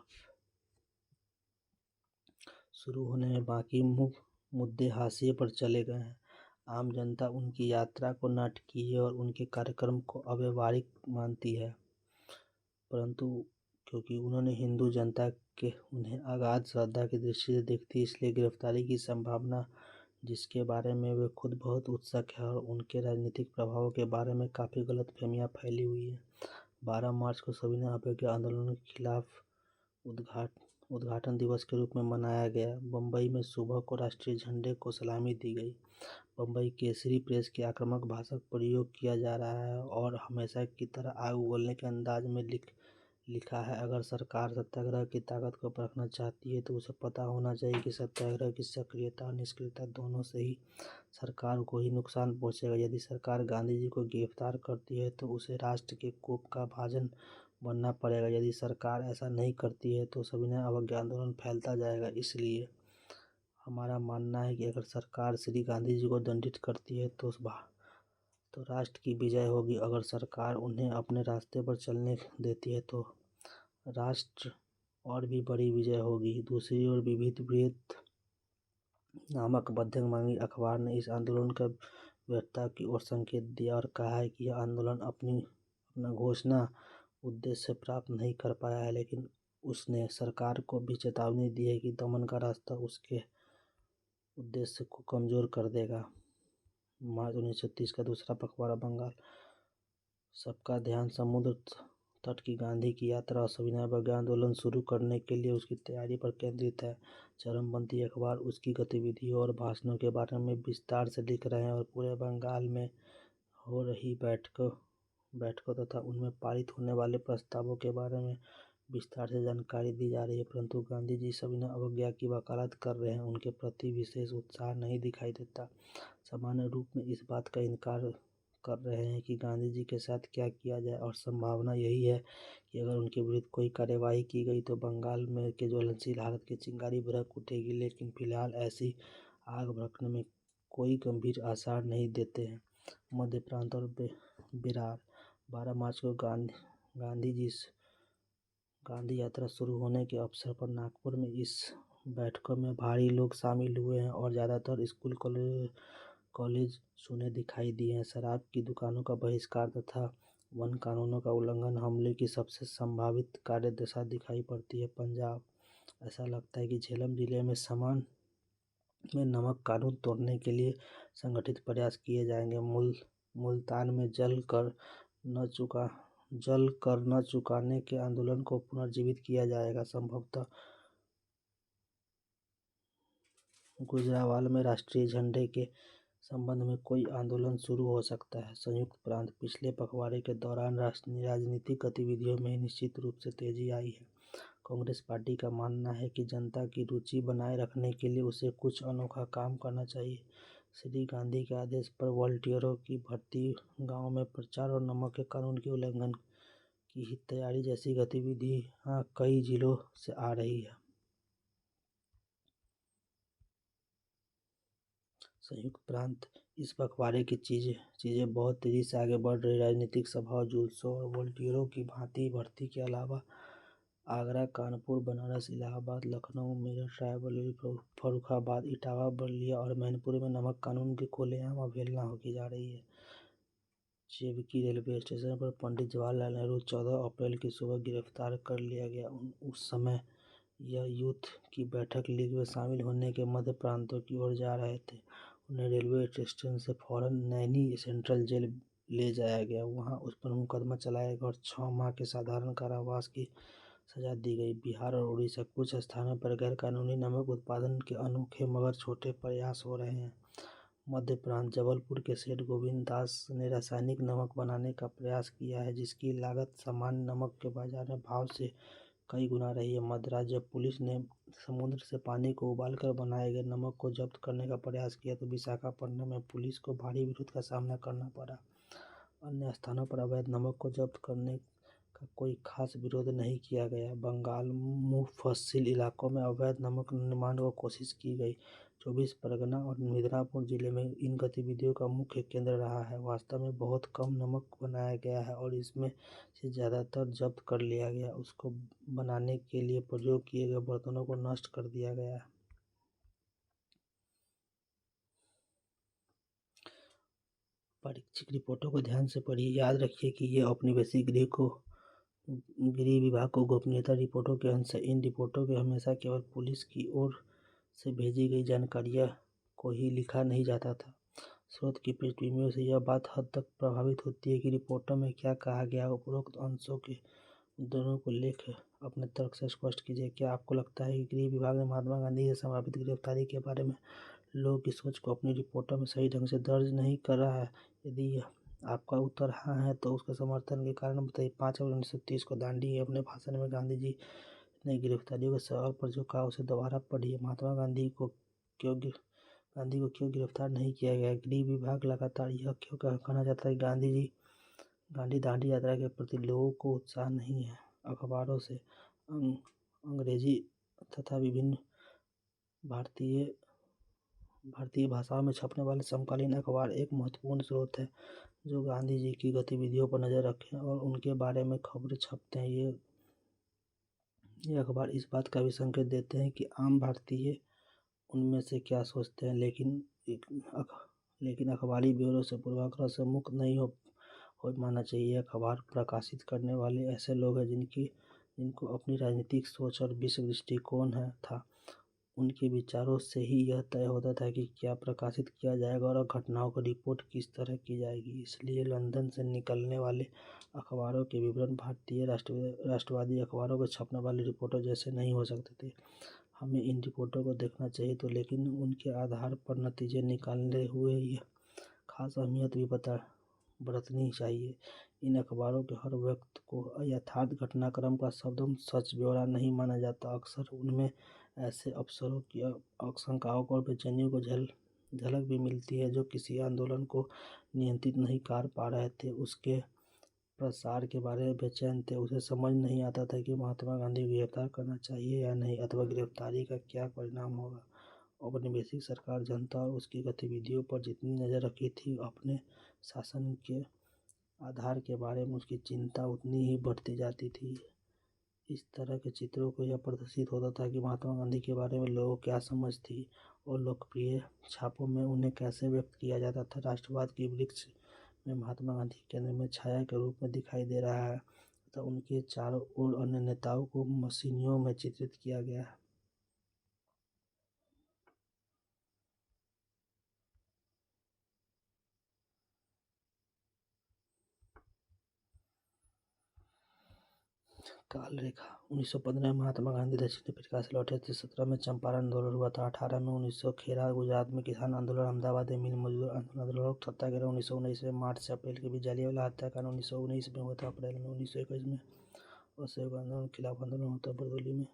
शुरू होने में बाकी मुद्दे हाशिए पर चले गए हैं। आम जनता उनकी यात्रा को नाटकीय और उनके कार्यक्रम को अव्यवहारिक मानती है, परंतु क्योंकि उन्होंने हिंदू जनता के उन्हें अगाध श्रद्धा की दृष्टि से देखती, इसलिए गिरफ्तारी की संभावना, जिसके बारे में वे खुद बहुत उत्सुक है, और उनके राजनीतिक प्रभावों के बारे में काफ़ी गलतफहमियां फैली हुई है। 12 मार्च को सविनय अवज्ञा आंदोलन के खिलाफ उद्घाटन दिवस के रूप में मनाया गया। बम्बई में सुबह को राष्ट्रीय झंडे को सलामी दी गई। बम्बई केसरी प्रेस के आक्रामक भाषा का प्रयोग किया जा रहा है और हमेशा की तरह आग उगलने के अंदाज में लिखा है, अगर सरकार सत्याग्रह की ताकत को परखना चाहती है तो उसे पता होना चाहिए कि सत्याग्रह की सक्रियता और निष्क्रियता दोनों से ही सरकार को ही नुकसान पहुंचेगा। यदि सरकार गांधी जी को गिरफ्तार करती है तो उसे राष्ट्र के कोप का भाजन बनना पड़ेगा। यदि सरकार ऐसा नहीं करती है तो सविनय अवज्ञा आंदोलन फैलता जाएगा। इसलिए हमारा मानना है कि अगर सरकार श्री गांधी जी को दंडित करती है तो राष्ट्र की विजय होगी। अगर सरकार उन्हें अपने रास्ते पर चलने देती है तो राष्ट्र और भी बड़ी विजय होगी। दूसरी ओर विविध वृत्त नामक मध्यम-मार्गी अखबार ने इस आंदोलन का व्यर्थता की ओर संकेत दिया और कहा है कि यह आंदोलन अपना घोषणा उद्देश्य प्राप्त नहीं कर पाया है, लेकिन उसने सरकार को भी चेतावनी दी है कि दमन का रास्ता उसके उद्देश्य को कमजोर कर देगा। मार्च 1930 का दूसरा पखवाड़ा बंगाल। सबका ध्यान समुद्र तट की गांधी की यात्रा और सविनय अवज्ञा आंदोलन शुरू करने के लिए उसकी तैयारी पर केंद्रित है। चरमपंथी अखबार उसकी गतिविधियों और भाषणों के बारे में विस्तार से लिख रहे हैं और पूरे बंगाल में हो रही बैठकों तथा उनमें पारित होने वाले प्रस्तावों के बारे में विस्तार से जानकारी दी जा रही है, परंतु गांधी जी सविनय अवज्ञा की वकालत कर रहे हैं। उनके प्रति विशेष उत्साह नहीं दिखाई देता। सामान्य रूप में इस बात का इनकार कर रहे हैं कि गांधी जी के साथ क्या किया जाए, और संभावना यही है कि अगर उनके विरुद्ध कोई कार्यवाही की गई तो बंगाल में के ज्वलनशील हालत की चिंगारी भड़क उठेगी, लेकिन फिलहाल ऐसी आग भड़कने में कोई गंभीर आसार नहीं देते हैं। मध्य प्रांत और बिहार। 12 मार्च को गांधी यात्रा शुरू होने के अवसर पर नागपुर में इस बैठकों में भारी लोग शामिल हुए हैं और ज़्यादातर स्कूल कॉलेज सुने दिखाई दिए हैं। शराब की दुकानों का बहिष्कार तथा वन कानूनों का उल्लंघन हमले की सबसे संभावित कार्यदशा दिखाई पड़ती है। पंजाब। ऐसा लगता है कि झेलम जिले में नमक कानून तोड़ने के लिए संगठित प्रयास किए जाएंगे। मुल्तान में जल कर न चुकाने के आंदोलन को पुनर्जीवित किया जाएगा। संभवतः गुजरावाल में राष्ट्रीय झंडे के संबंध में कोई आंदोलन शुरू हो सकता है। संयुक्त प्रांत। पिछले पखवाड़े के दौरान राजनीतिक गतिविधियों में निश्चित रूप से तेजी आई है। कांग्रेस पार्टी का मानना है कि जनता की रुचि बनाए रखने के लिए उसे कुछ अनोखा काम करना चाहिए। श्री गांधी के आदेश पर वॉलंटियरों की भर्ती, गांव में प्रचार और नमक के कानून के उल्लंघन की तैयारी जैसी गतिविधियां कई जिलों से आ रही है। संयुक्त प्रांत। इस पखवाड़े की चीज़ें बहुत तेज़ी से आगे बढ़ रही। राजनीतिक सभाओं, जुलूसों और वॉलंटियरों की भांति भर्ती के अलावा आगरा, कानपुर, बनारस, इलाहाबाद, लखनऊ, मेरठ, रायबरेली, फर्रुखाबाद, इटावा, बलिया और मैनपुरी में नमक कानून की खुलेआम अवहेलना की जा रही है। जेबीकी रेलवे स्टेशन पर पंडित जवाहरलाल नेहरू 14 अप्रैल की सुबह गिरफ्तार कर लिया गया। उस समय यह यूथ की बैठक लीग में शामिल होने के मध्य प्रांतों की ओर जा रहे थे। उन्हें रेलवे स्टेशन से फौरन नैनी सेंट्रल जेल ले जाया गया। वहां उस पर मुकदमा चलाया गया और 6 माह के साधारण कारावास की सजा दी गई। बिहार और उड़ीसा। कुछ स्थानों पर गैरकानूनी नमक उत्पादन के अनोखे मगर छोटे प्रयास हो रहे हैं। मध्य प्रांत। जबलपुर के सेठ गोविंद दास ने रासायनिक नमक बनाने का प्रयास किया है, जिसकी लागत सामान्य नमक के बाजार में भाव से कई गुना रही है। मद्रास। जब पुलिस ने समुद्र से पानी को उबालकर बनाए गए नमक को जब्त करने का प्रयास किया तो विशाखापट्टनम में पुलिस को भारी विरोध का सामना करना पड़ा। अन्य स्थानों पर अवैध नमक को जब्त करने का कोई खास विरोध नहीं किया गया। बंगाल मुफस्सिल इलाकों में अवैध नमक निर्माण को कोशिश की गई। 24 परगना और मिदनापुर जिले में इन गतिविधियों का मुख्य केंद्र रहा है। वास्तव में बहुत कम नमक बनाया गया है और इसमें से ज़्यादातर जब्त कर लिया गया। उसको बनाने के लिए प्रयोग किए गए बर्तनों को नष्ट कर दिया गया। परीक्षक रिपोर्टों को ध्यान से पढ़िए। याद रखिए कि ये औपनिवेशिक गृह विभाग को गोपनीयता रिपोर्टों के अंश है। इन रिपोर्टों के हमेशा केवल पुलिस की ओर से भेजी गई जानकारियाँ को ही लिखा नहीं जाता था। स्रोत की पृष्ठभूमि से यह बात हद तक प्रभावित होती है कि रिपोर्टों में क्या कहा गया। उपरोक्त अंशों के दोनों को लेख अपने तर्क से स्पष्ट कीजिए। क्या आपको लगता है कि गृह विभाग ने महात्मा गांधी की संभावित गिरफ्तारी के बारे में लोगों की सोच को अपनी रिपोर्टों में सही ढंग से दर्ज नहीं कर रहा है? यदि आपका उत्तर हाँ है तो उसके समर्थन के कारण बताइए। 5 अप्रैल 1930 को दांडी अपने भाषण में गांधी जी ने गिरफ्तारियों के सवाल पर जो कहा उसे दोबारा पढ़िए। महात्मा गांधी को क्यों गिरफ्तार नहीं किया गया? गृह विभाग लगातार यह क्यों कहना चाहता है कि गांधी दांडी यात्रा के प्रति लोगों को उत्साह नहीं है? अखबारों से अंग्रेजी तथा विभिन्न भारतीय भाषाओं में छपने वाले समकालीन अखबार एक महत्वपूर्ण स्रोत है जो गांधी जी की गतिविधियों पर नज़र रखें और उनके बारे में खबरें छपते हैं। ये अखबार इस बात का भी संकेत देते हैं कि आम भारतीय उनमें से क्या सोचते हैं, लेकिन अखबारी ब्यूरो से पूर्वाग्रह से मुक्त नहीं हो मानना चाहिए। यह अखबार प्रकाशित करने वाले ऐसे लोग हैं जिनको अपनी राजनीतिक सोच और विश्व दृष्टिकोण था। उनके विचारों से ही यह तय होता था कि क्या प्रकाशित किया जाएगा और घटनाओं की रिपोर्ट किस तरह की जाएगी। इसलिए लंदन से निकलने वाले अखबारों के विवरण भारतीय राष्ट्रवादी अखबारों में छपने वाली रिपोर्टों जैसे नहीं हो सकते थे। हमें इन रिपोर्टों को देखना चाहिए तो, लेकिन उनके आधार पर नतीजे निकालने हुए यह खास अहमियत भी बरतनी चाहिए। इन अखबारों के हर वक्त को यथार्थ घटनाक्रम का शब्दों सच ब्यौरा नहीं माना जाता। अक्सर उनमें ऐसे अफसरों की आशंकाओं और बेचैनियों को झलक भी मिलती है जो किसी आंदोलन को नियंत्रित नहीं कर पा रहे थे, उसके प्रसार के बारे में बेचैन थे। उसे समझ नहीं आता था कि महात्मा गांधी को गिरफ्तार करना चाहिए या नहीं, अथवा गिरफ्तारी का क्या परिणाम होगा। औपनिवेशिक सरकार जनता और उसकी गतिविधियों पर जितनी नज़र रखी थी, अपने शासन के आधार के बारे में उसकी चिंता उतनी ही बढ़ती जाती थी। इस तरह के चित्रों को यह प्रदर्शित होता था कि महात्मा गांधी के बारे में लोगों को क्या समझ थी और लोकप्रिय छापों में उन्हें कैसे व्यक्त किया जाता था। राष्ट्रवाद की वृक्ष में महात्मा गांधी केंद्र में छाया के रूप में दिखाई दे रहा है तथा उनके चारों ओर अन्य नेताओं को मशीनियों में चित्रित किया गया है। काल रेखा 1915 में महात्मा गांधी दक्षिण अफ्रीका से लौटे थे। 17 में चंपारण आंदोलन हुआ था। 18 में 1900 खेरा गुजरात में किसान आंदोलन, अहमदाबाद में मिल मजदूर आंदोलन, लोक सत्याग्रह 1919 में, मार्च से अप्रैल के बीच जालियांवाला हत्याकांड 1919 में हुआ था। अप्रैल में 1921 में असहयोग आंदोलन, खिलाफ आंदोलन होता बरदौली में,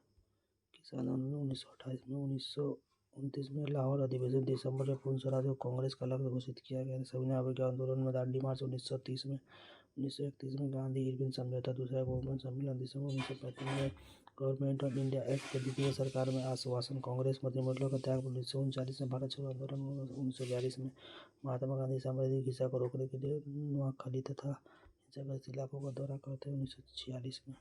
किसान आंदोलन 1928 में, 1929 में लाहौर अधिवेशन, दिसंबर में पूर्ण स्वराज को कांग्रेस का लक्ष्य घोषित किया गया था। सविनय अवज्ञा आंदोलन में दांडी मार्च 1930 में, 1931 में गांधी इरविन समझौता, दूसरा गवर्नमेंट सम्मेलन, दिसंबर 1935 में गवर्नमेंट ऑफ इंडिया एक्ट के द्वितीय सरकार में आश्वासन, कांग्रेस मंत्रिमंडलों का त्याग 1939 में, भारत छोड़ो आंदोलन 1942 में, महात्मा गांधी साम्राज्यिक हिंसा को रोकने के लिए नोआखली तथा हिंसाग्रस्त इलाकों का दौरा करते हैं 1946 में।